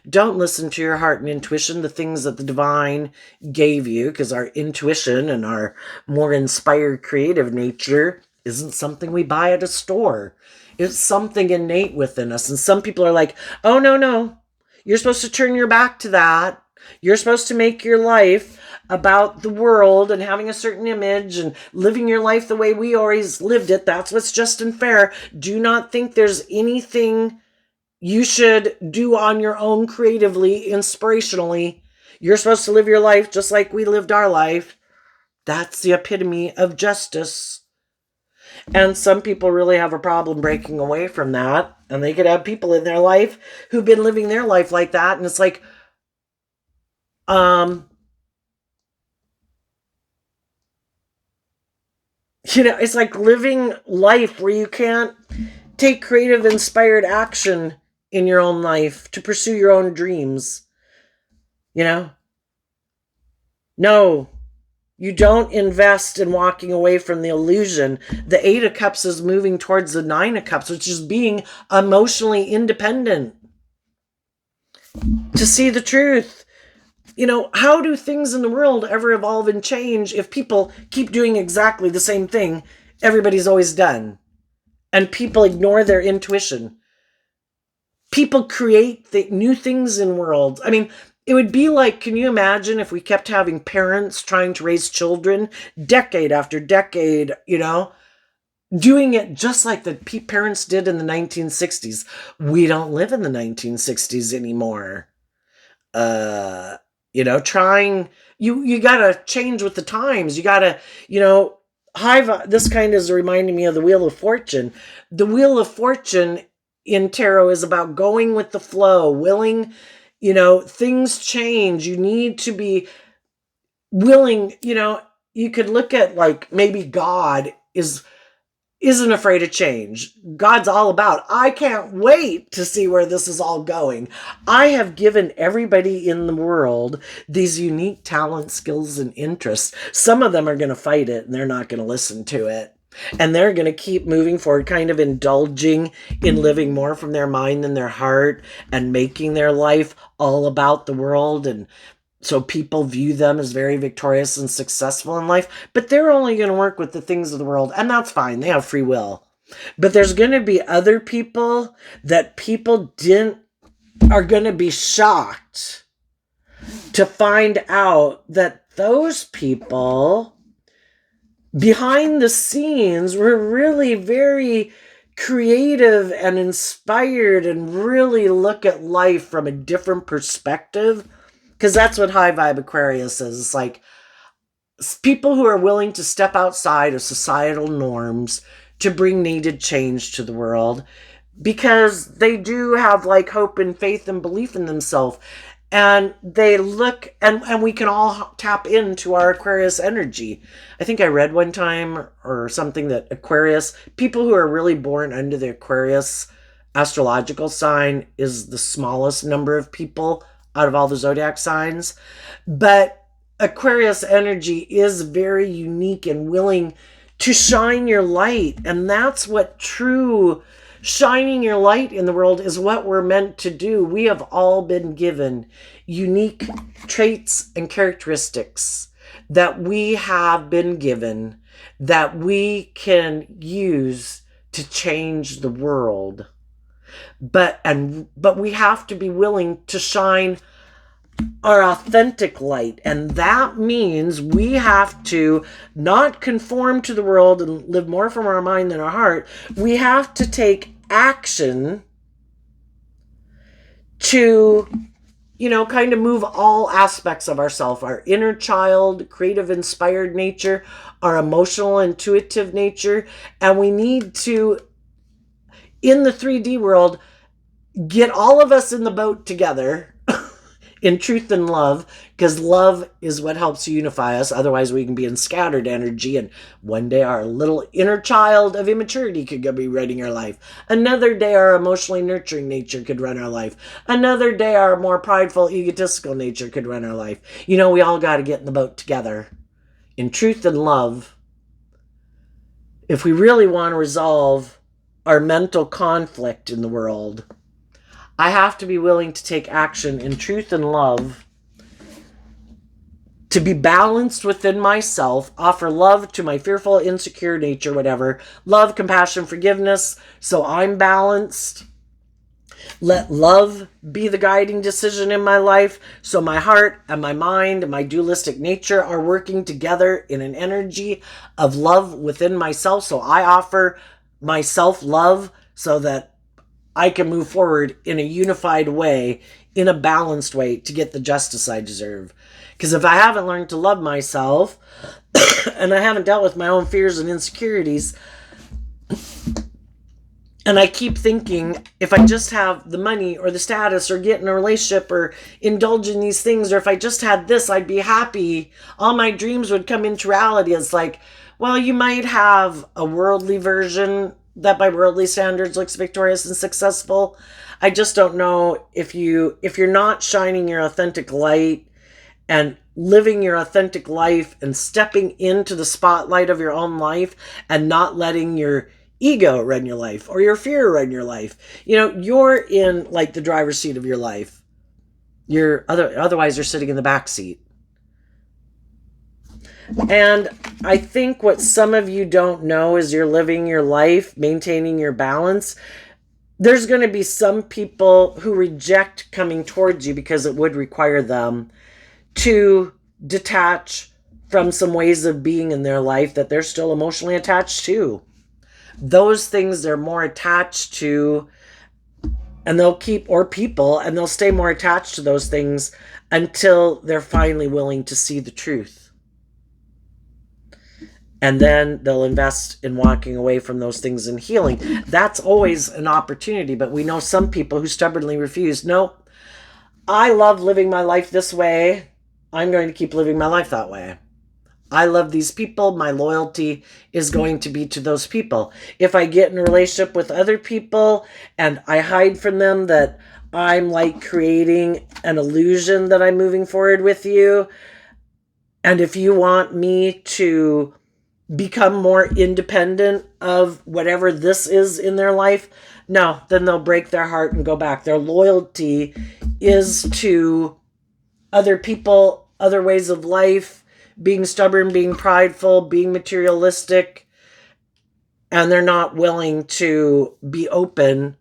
Don't listen to your heart and intuition, the things that the divine gave you, because our intuition and our more inspired creative nature isn't something we buy at a store. It's something innate within us. And some people are like, oh, no. You're supposed to turn your back to that. You're supposed to make your life about the world and having a certain image and living your life the way we always lived it. That's what's just and fair. Do not think there's anything you should do on your own creatively, inspirationally. You're supposed to live your life just like we lived our life. That's the epitome of justice. And some people really have a problem breaking away from that. And they could have people in their life who've been living their life like that. And it's like, it's like living life where you can't take creative, inspired action in your own life to pursue your own dreams. No, you don't invest in walking away from the illusion. The Eight of Cups is moving towards the Nine of Cups, which is being emotionally independent. To see the truth. How do things in the world ever evolve and change if people keep doing exactly the same thing everybody's always done? and people ignore their intuition. People create new things in worlds. I mean, it would be like, can you imagine if we kept having parents trying to raise children decade after decade, doing it just like the parents did in the 1960s. We don't live in the 1960s anymore. Trying, you gotta change with the times. You gotta, this kind is reminding me of the Wheel of Fortune. The Wheel of Fortune in tarot is about going with the flow, willing, things change. You need to be willing, you could look at like maybe God isn't afraid of change. God's all about, I can't wait to see where this is all going. I have given everybody in the world these unique talents, skills, and interests. Some of them are going to fight it and they're not going to listen to it. And they're going to keep moving forward, kind of indulging in living more from their mind than their heart and making their life all about the world. And so people view them as very victorious and successful in life, but they're only going to work with the things of the world, and that's fine. They have free will. But there's going to be other people that are going to be shocked to find out that those people behind the scenes were really very creative and inspired and really look at life from a different perspective. Because that's what high vibe Aquarius is. It's like people who are willing to step outside of societal norms to bring needed change to the world, because they do have like hope and faith and belief in themselves. And they look, and we can all tap into our Aquarius energy. I think I read one time or something that Aquarius, people who are really born under the Aquarius astrological sign is the smallest number of people out of all the zodiac signs. But Aquarius energy is very unique and willing to shine your light. And that's what true shining your light in the world is, what we're meant to do. We have all been given unique traits and characteristics that we have been given that we can use to change the world. But we have to be willing to shine our authentic light. And that means we have to not conform to the world and live more from our mind than our heart. We have to take action to, kind of move all aspects of ourself, our inner child, creative, inspired nature, our emotional, intuitive nature. And we need to, in the 3D world, get all of us in the boat together in truth and love, because love is what helps unify us. Otherwise, we can be in scattered energy, and one day our little inner child of immaturity could go be running our life. Another day, our emotionally nurturing nature could run our life. Another day, our more prideful, egotistical nature could run our life. We all got to get in the boat together in truth and love if we really want to resolve our mental conflict in the world. I have to be willing to take action in truth and love, to be balanced within myself, offer love to my fearful, insecure nature, whatever. Love, compassion, forgiveness, so I'm balanced. Let love be the guiding decision in my life, so my heart and my mind and my dualistic nature are working together in an energy of love within myself. So I offer myself love so that I can move forward in a unified way, in a balanced way, to get the justice I deserve. Because if I haven't learned to love myself, and I haven't dealt with my own fears and insecurities, and I keep thinking, if I just have the money or the status or get in a relationship or indulge in these things, or if I just had this, I'd be happy, all my dreams would come into reality. It's like, well, you might have a worldly version that by worldly standards looks victorious and successful. I just don't know if you're not shining your authentic light and living your authentic life and stepping into the spotlight of your own life and not letting your ego run your life or your fear run your life. You're in like the driver's seat of your life. Otherwise you're sitting in the back seat. And I think what some of you don't know is you're living your life, maintaining your balance. There's going to be some people who reject coming towards you because it would require them to detach from some ways of being in their life that they're still emotionally attached to. Those things they're more attached to, and they'll keep, or people, and they'll stay more attached to those things until they're finally willing to see the truth. And then they'll invest in walking away from those things and healing. That's always an opportunity, but we know some people who stubbornly refuse. No, I love living my life this way. I'm going to keep living my life that way. I love these people. My loyalty is going to be to those people. If I get in a relationship with other people and I hide from them that I'm like creating an illusion that I'm moving forward with you, and if you want me to become more independent of whatever this is in their life, no, then they'll break their heart and go back. Their loyalty is to other people, other ways of life, being stubborn, being prideful, being materialistic, and they're not willing to be open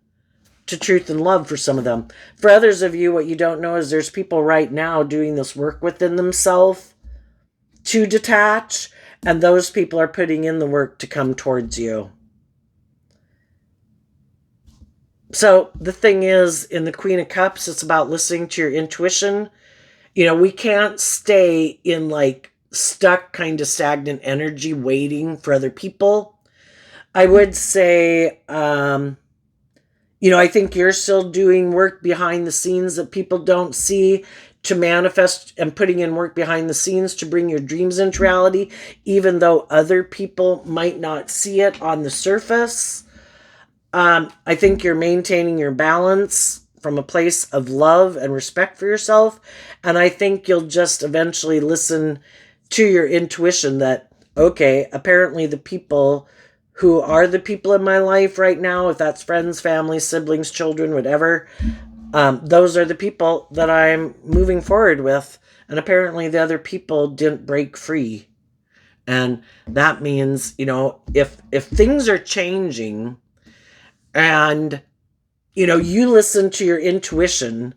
to truth and love for some of them. For others of you, what you don't know is there's people right now doing this work within themselves to detach, and those people are putting in the work to come towards you. So the thing is, in the Queen of Cups, it's about listening to your intuition. We can't stay in like stuck, kind of stagnant energy waiting for other people. I would say, I think you're still doing work behind the scenes that people don't see to manifest, and putting in work behind the scenes to bring your dreams into reality, even though other people might not see it on the surface. I think you're maintaining your balance from a place of love and respect for yourself. And I think you'll just eventually listen to your intuition that, okay, apparently the people who are the people in my life right now, if that's friends, family, siblings, children, whatever, those are the people that I'm moving forward with. And apparently the other people didn't break free. And that means, if things are changing and, you listen to your intuition,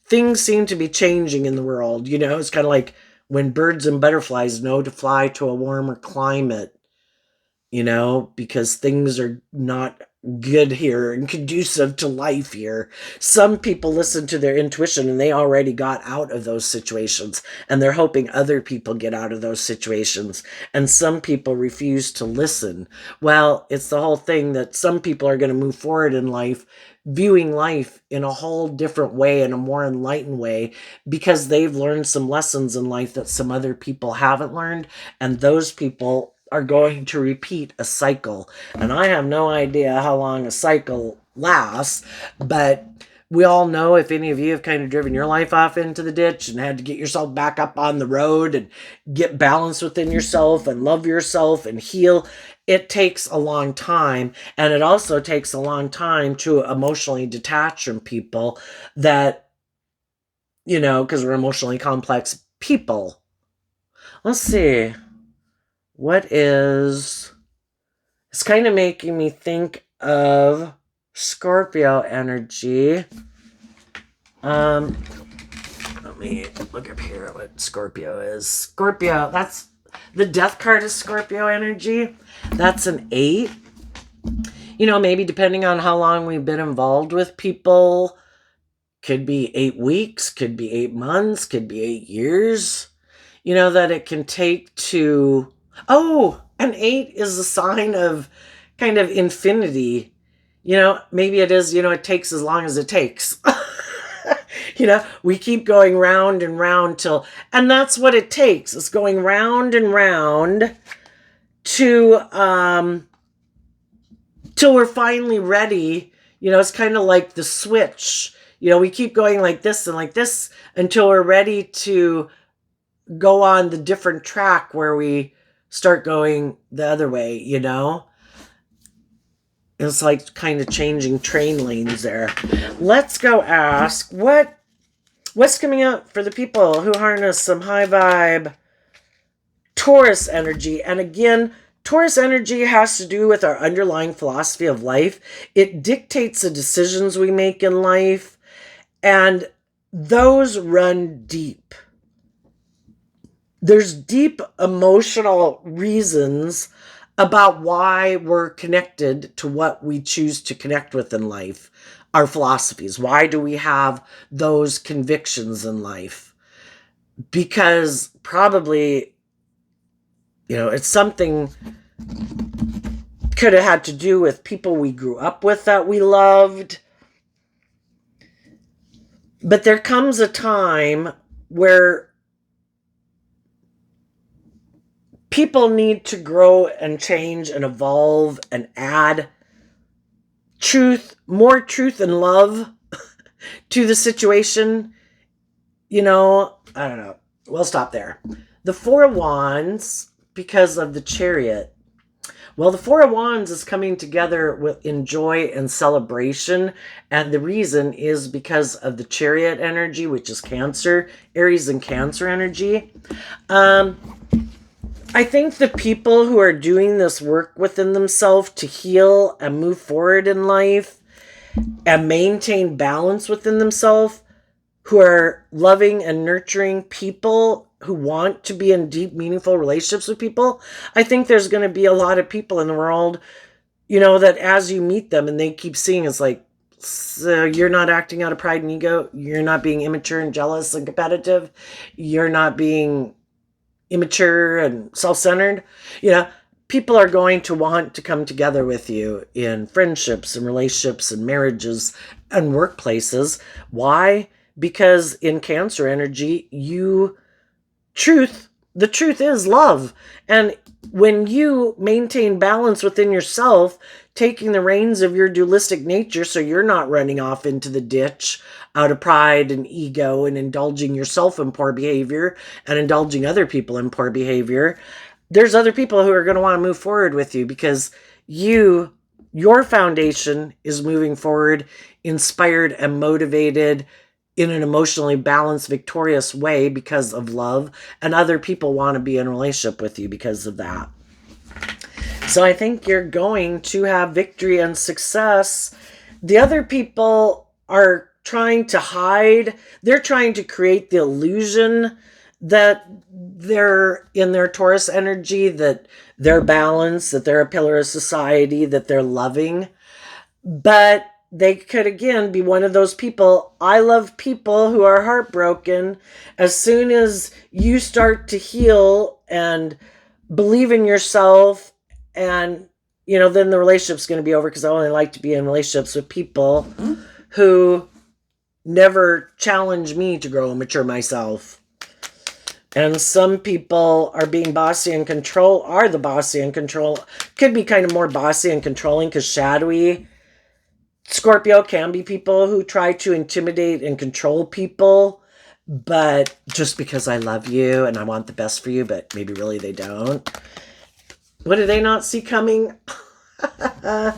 things seem to be changing in the world. It's kind of like when birds and butterflies know to fly to a warmer climate, because things are not good here and conducive to life here. Some people listen to their intuition and they already got out of those situations, and they're hoping other people get out of those situations. And some people refuse to listen. Well, it's the whole thing that some people are going to move forward in life, viewing life in a whole different way, in a more enlightened way, because they've learned some lessons in life that some other people haven't learned. And those people are going to repeat a cycle. And I have no idea how long a cycle lasts, but we all know, if any of you have kind of driven your life off into the ditch and had to get yourself back up on the road and get balance within yourself and love yourself and heal, it takes a long time. And it also takes a long time to emotionally detach from people that, because we're emotionally complex people. Let's see. It's kind of making me think of Scorpio energy. Let me look up here what Scorpio is. Scorpio, that's the death card is Scorpio energy. That's an 8. Maybe depending on how long we've been involved with people, could be 8 weeks, could be 8 months, could be 8 years, that it can take to... Oh, an 8 is a sign of kind of infinity. Maybe it is, it takes as long as it takes. We keep going round and round and that's what it takes. It's going round and round to, till we're finally ready. It's kind of like the switch. We keep going like this and like this until we're ready to go on the different track where we start going the other way. It's like kind of changing train lanes there. Let's go ask what's coming up for the people who harness some high vibe Taurus energy. And again, Taurus energy has to do with our underlying philosophy of life. It dictates the decisions we make in life, and those run deep. There's deep emotional reasons about why we're connected to what we choose to connect with in life, our philosophies. Why do we have those convictions in life? Because probably, it's something could have had to do with people we grew up with that we loved. But there comes a time where people need to grow and change and evolve and add more truth and love to the situation. I don't know. We'll stop there. The Four of Wands, because of the Chariot. Well, the Four of Wands is coming together in joy and celebration. And the reason is because of the Chariot energy, which is Cancer, Aries and Cancer energy. I think the people who are doing this work within themselves to heal and move forward in life and maintain balance within themselves, who are loving and nurturing people, who want to be in deep, meaningful relationships with people, I think there's going to be a lot of people in the world, that as you meet them and they keep seeing, it's like, so you're not acting out of pride and ego. You're not being immature and jealous and competitive. You're not being immature and self-centered. People are going to want to come together with you in friendships and relationships and marriages and workplaces. Why? Because in Cancer energy, the truth is love. And when you maintain balance within yourself, taking the reins of your dualistic nature so you're not running off into the ditch out of pride and ego and indulging yourself in poor behavior and indulging other people in poor behavior, there's other people who are going to want to move forward with you because your foundation is moving forward, inspired and motivated in an emotionally balanced, victorious way because of love, and other people want to be in a relationship with you because of that. So I think you're going to have victory and success. The other people are trying to hide. They're trying to create the illusion that they're in their Taurus energy, that they're balanced, that they're a pillar of society, that they're loving. But they could, again, be one of those people. I love people who are heartbroken. As soon as you start to heal and believe in yourself, and, then the relationship's going to be over, because I only like to be in relationships with people who never challenge me to grow and mature myself. And some people are being bossy and are the bossy and control. Could be kind of more bossy and controlling, because shadowy Scorpio can be people who try to intimidate and control people, but just because I love you and I want the best for you, but maybe really they don't. What do they not see coming? I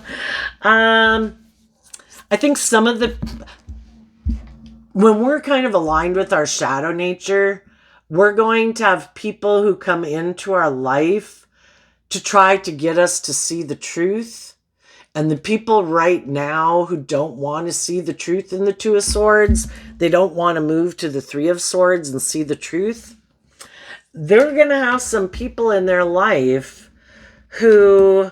think when we're kind of aligned with our shadow nature, we're going to have people who come into our life to try to get us to see the truth. And the people right now who don't want to see the truth in the Two of Swords, they don't want to move to the Three of Swords and see the truth. They're going to have some people in their life who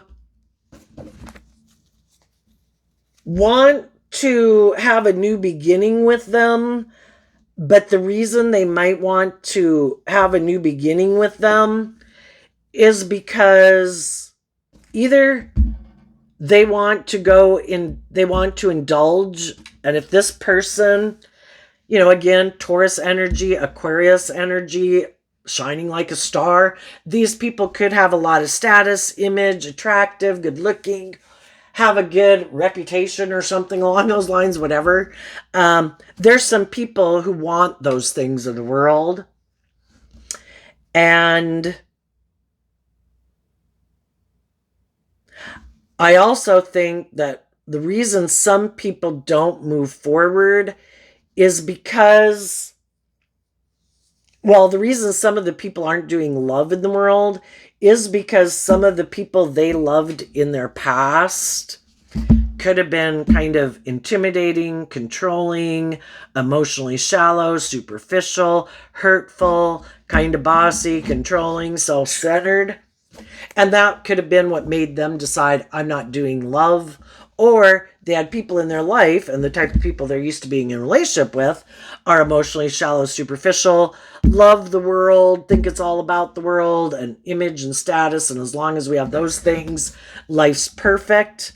want to have a new beginning with them, but the reason they might want to have a new beginning with them is because either they want to indulge, and if this person, again, Taurus energy, Aquarius energy, shining like a star, these people could have a lot of status, image, attractive, good looking, have a good reputation or something along those lines, whatever. There's some people who want those things in the world. And I also think that the reason some people don't move forward is because Well, the reason some of the people aren't doing love in the world is because some of the people they loved in their past could have been kind of intimidating, controlling, emotionally shallow, superficial, hurtful, kind of bossy, controlling, self centered. And that could have been what made them decide, I'm not doing love. Or they had people in their life, and the type of people they're used to being in a relationship with are emotionally shallow, superficial, love the world, think it's all about the world and image and status. And as long as we have those things, life's perfect.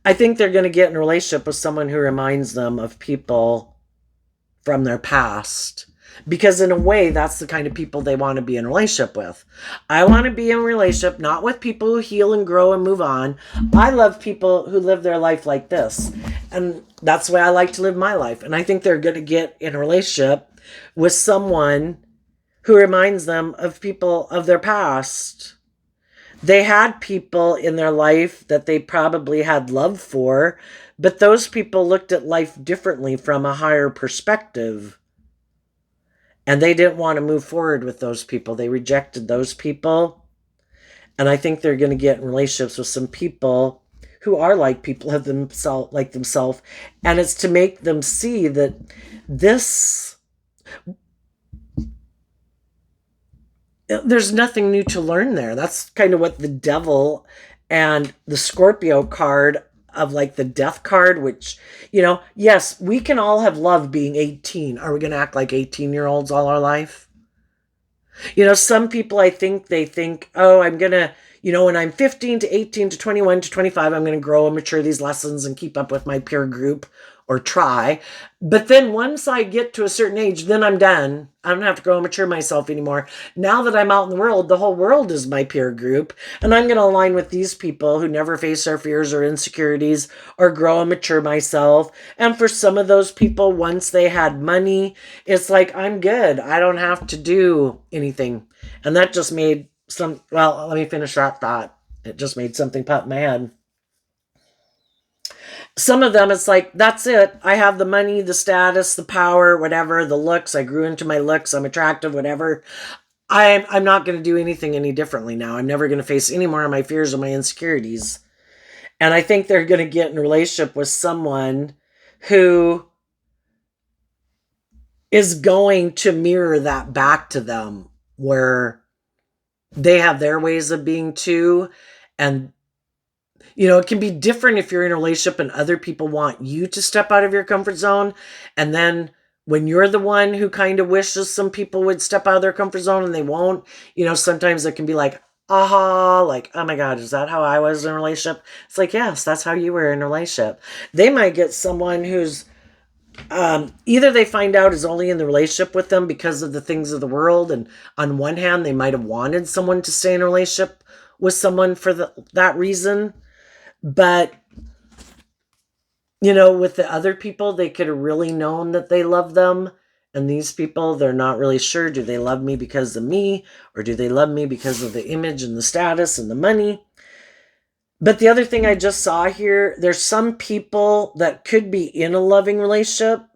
I think they're going to get in a relationship with someone who reminds them of people from their past. Because in a way, that's the kind of people they want to be in a relationship with. I want to be in a relationship not with people who heal and grow and move on. I love people who live their life like this. And that's the way I like to live my life. And I think they're going to get in a relationship with someone who reminds them of people of their past. They had people in their life that they probably had love for, but those people looked at life differently from a higher perspective. And they didn't want to move forward with those people. They rejected those people. And I think they're going to get in relationships with some people who are like people of themselves, like themselves. And it's to make them see that this, there's nothing new to learn there. That's kind of what the devil and the Scorpio card of like the death card, which, yes, we can all have loved being 18. Are we going to act like 18-year-olds all our life? Some people, I think they think, oh, I'm going to, when I'm 15 to 18 to 21 to 25, I'm going to grow and mature these lessons and keep up with my peer group or try. But then once I get to a certain age, then I'm done. I don't have to grow and mature myself anymore. Now that I'm out in the world, the whole world is my peer group. And I'm going to align with these people who never face their fears or insecurities or grow and mature myself. And for some of those people, once they had money, it's like, I'm good. I don't have to do anything. And that just made let me finish that thought. It just made something pop in my head. Some of them, it's like, that's it. I have the money, the status, the power, whatever, the looks. I grew into my looks. I'm attractive, whatever. I'm not going to do anything any differently now. I'm never going to face any more of my fears or my insecurities. And I think they're going to get in a relationship with someone who is going to mirror that back to them, where they have their ways of being too. And it can be different if you're in a relationship and other people want you to step out of your comfort zone. And then when you're the one who kind of wishes some people would step out of their comfort zone and they won't, sometimes it can be like, aha, like, oh my God, is that how I was in a relationship? It's like, yes, that's how you were in a relationship. They might get someone who's either they find out is only in the relationship with them because of the things of the world. And on one hand, they might have wanted someone to stay in a relationship with someone for that reason. But, with the other people, they could have really known that they love them. And these people, they're not really sure. Do they love me because of me? Or do they love me because of the image and the status and the money? But the other thing I just saw here, there's some people that could be in a loving relationship.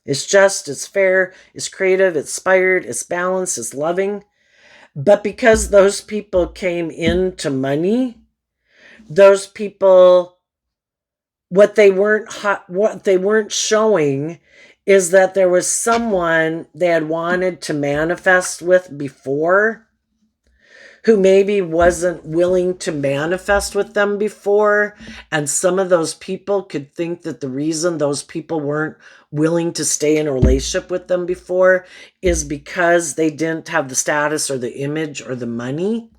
It's just, it's fair, it's creative, it's inspired, it's balanced, it's loving. But because those people came into money, those people, what they weren't showing is that there was someone they had wanted to manifest with before who maybe wasn't willing to manifest with them before. And some of those people could think that the reason those people weren't willing to stay in a relationship with them before is because they didn't have the status or the image or the money.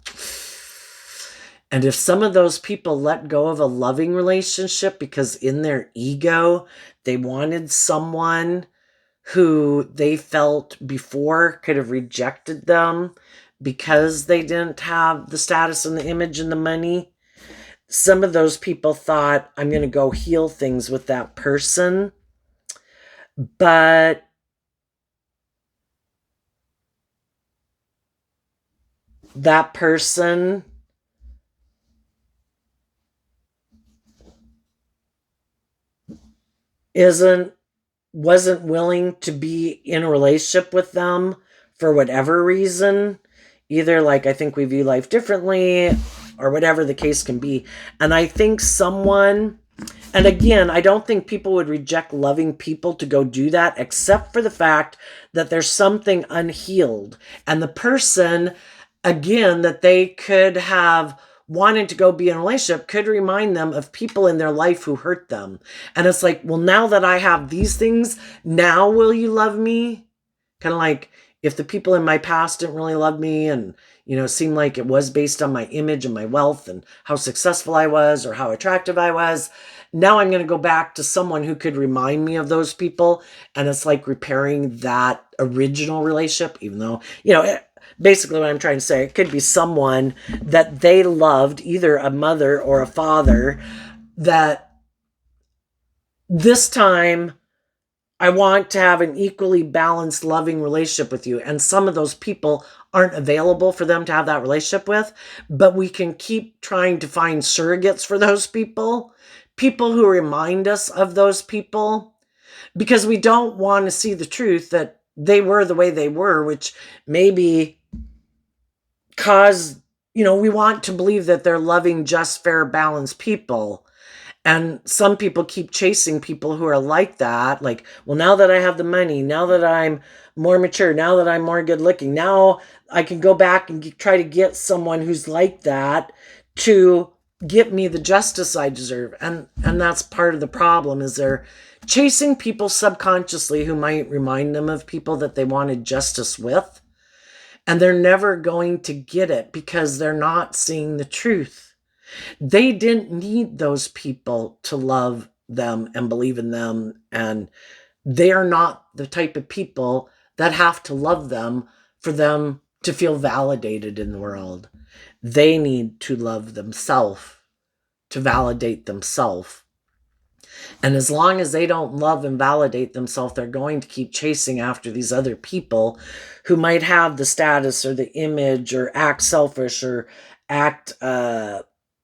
And if some of those people let go of a loving relationship because in their ego, they wanted someone who they felt before could have rejected them because they didn't have the status and the image and the money, some of those people thought, I'm going to go heal things with that person. But that person isn't wasn't willing to be in a relationship with them for whatever reason. Either like, I think we view life differently or whatever the case can be. And I think someone, and again, I don't think people would reject loving people to go do that, except for the fact that there's something unhealed. And the person, again, that they could have wanted to go be in a relationship could remind them of people in their life who hurt them. And it's like, well, now that I have these things, now will you love me? Kind of like if the people in my past didn't really love me and, seemed like it was based on my image and my wealth and how successful I was or how attractive I was. Now I'm going to go back to someone who could remind me of those people. And it's like repairing that original relationship, even though, basically what I'm trying to say, it could be someone that they loved, either a mother or a father, that this time I want to have an equally balanced, loving relationship with you. And some of those people aren't available for them to have that relationship with, but we can keep trying to find surrogates for those people who remind us of those people, because we don't want to see the truth that they were the way they were, which maybe caused, we want to believe that they're loving, just, fair, balanced people. And some people keep chasing people who are like that. Like, well, now that I have the money, now that I'm more mature, now that I'm more good looking, now I can go back and try to get someone who's like that to get me the justice I deserve. And that's part of the problem, is they're chasing people subconsciously who might remind them of people that they wanted justice with. And they're never going to get it because they're not seeing the truth. They didn't need those people to love them and believe in them. And they are not the type of people that have to love them for them to feel validated in the world. They need to love themselves to validate themselves. And as long as they don't love and validate themselves, they're going to keep chasing after these other people who might have the status or the image or act selfish or act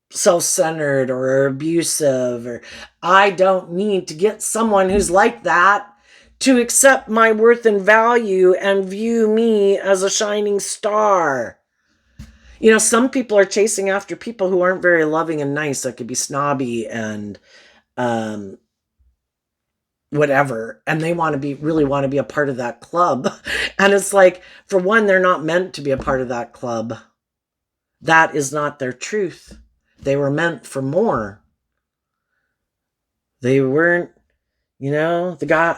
self-centered or abusive, or I don't need to get someone who's like that to accept my worth and value and view me as a shining star. Some people are chasing after people who aren't very loving and nice, that could be snobby and whatever, and they really want to be a part of that club. And it's like, for one, they're not meant to be a part of that club. That is not their truth. They were meant for more. They weren't, the God,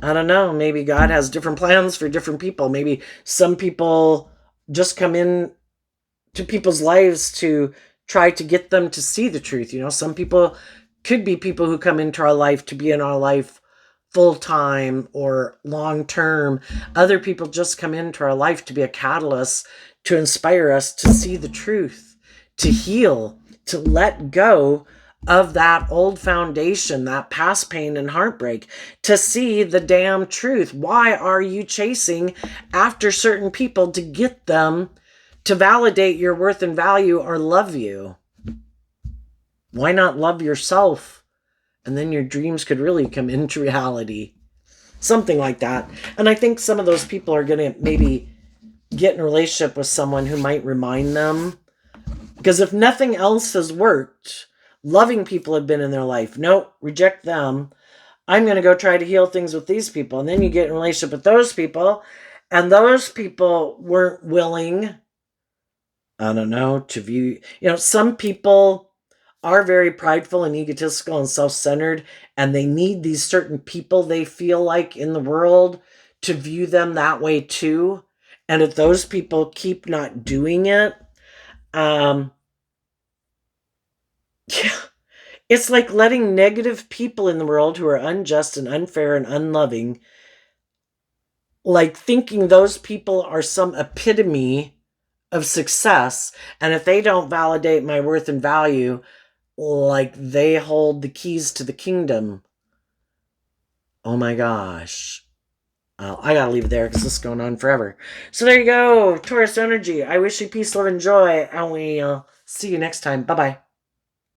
I don't know, maybe God has different plans for different people. Maybe some people just come in to people's lives to try to get them to see the truth. Some people could be people who come into our life to be in our life full-time or long-term. Other people just come into our life to be a catalyst to inspire us to see the truth, to heal, to let go of that old foundation, that past pain and heartbreak, to see the damn truth. Why are you chasing after certain people to get them to validate your worth and value or love you? Why not love yourself? And then your dreams could really come into reality. Something like that. And I think some of those people are going to maybe get in a relationship with someone who might remind them. Because if nothing else has worked, loving people have been in their life. Nope, reject them. I'm going to go try to heal things with these people. And then you get in a relationship with those people. And those people weren't willing, I don't know, to view. Some people are very prideful and egotistical and self-centered, and they need these certain people they feel like in the world to view them that way too. And if those people keep not doing it, yeah, it's like letting negative people in the world who are unjust and unfair and unloving, like thinking those people are some epitome of success. And if they don't validate my worth and value, like they hold the keys to the kingdom. Oh my gosh. I gotta leave it there because this is going on forever. So there you go, Taurus energy. I wish you peace, love, and joy, and we'll see you next time. Bye-bye.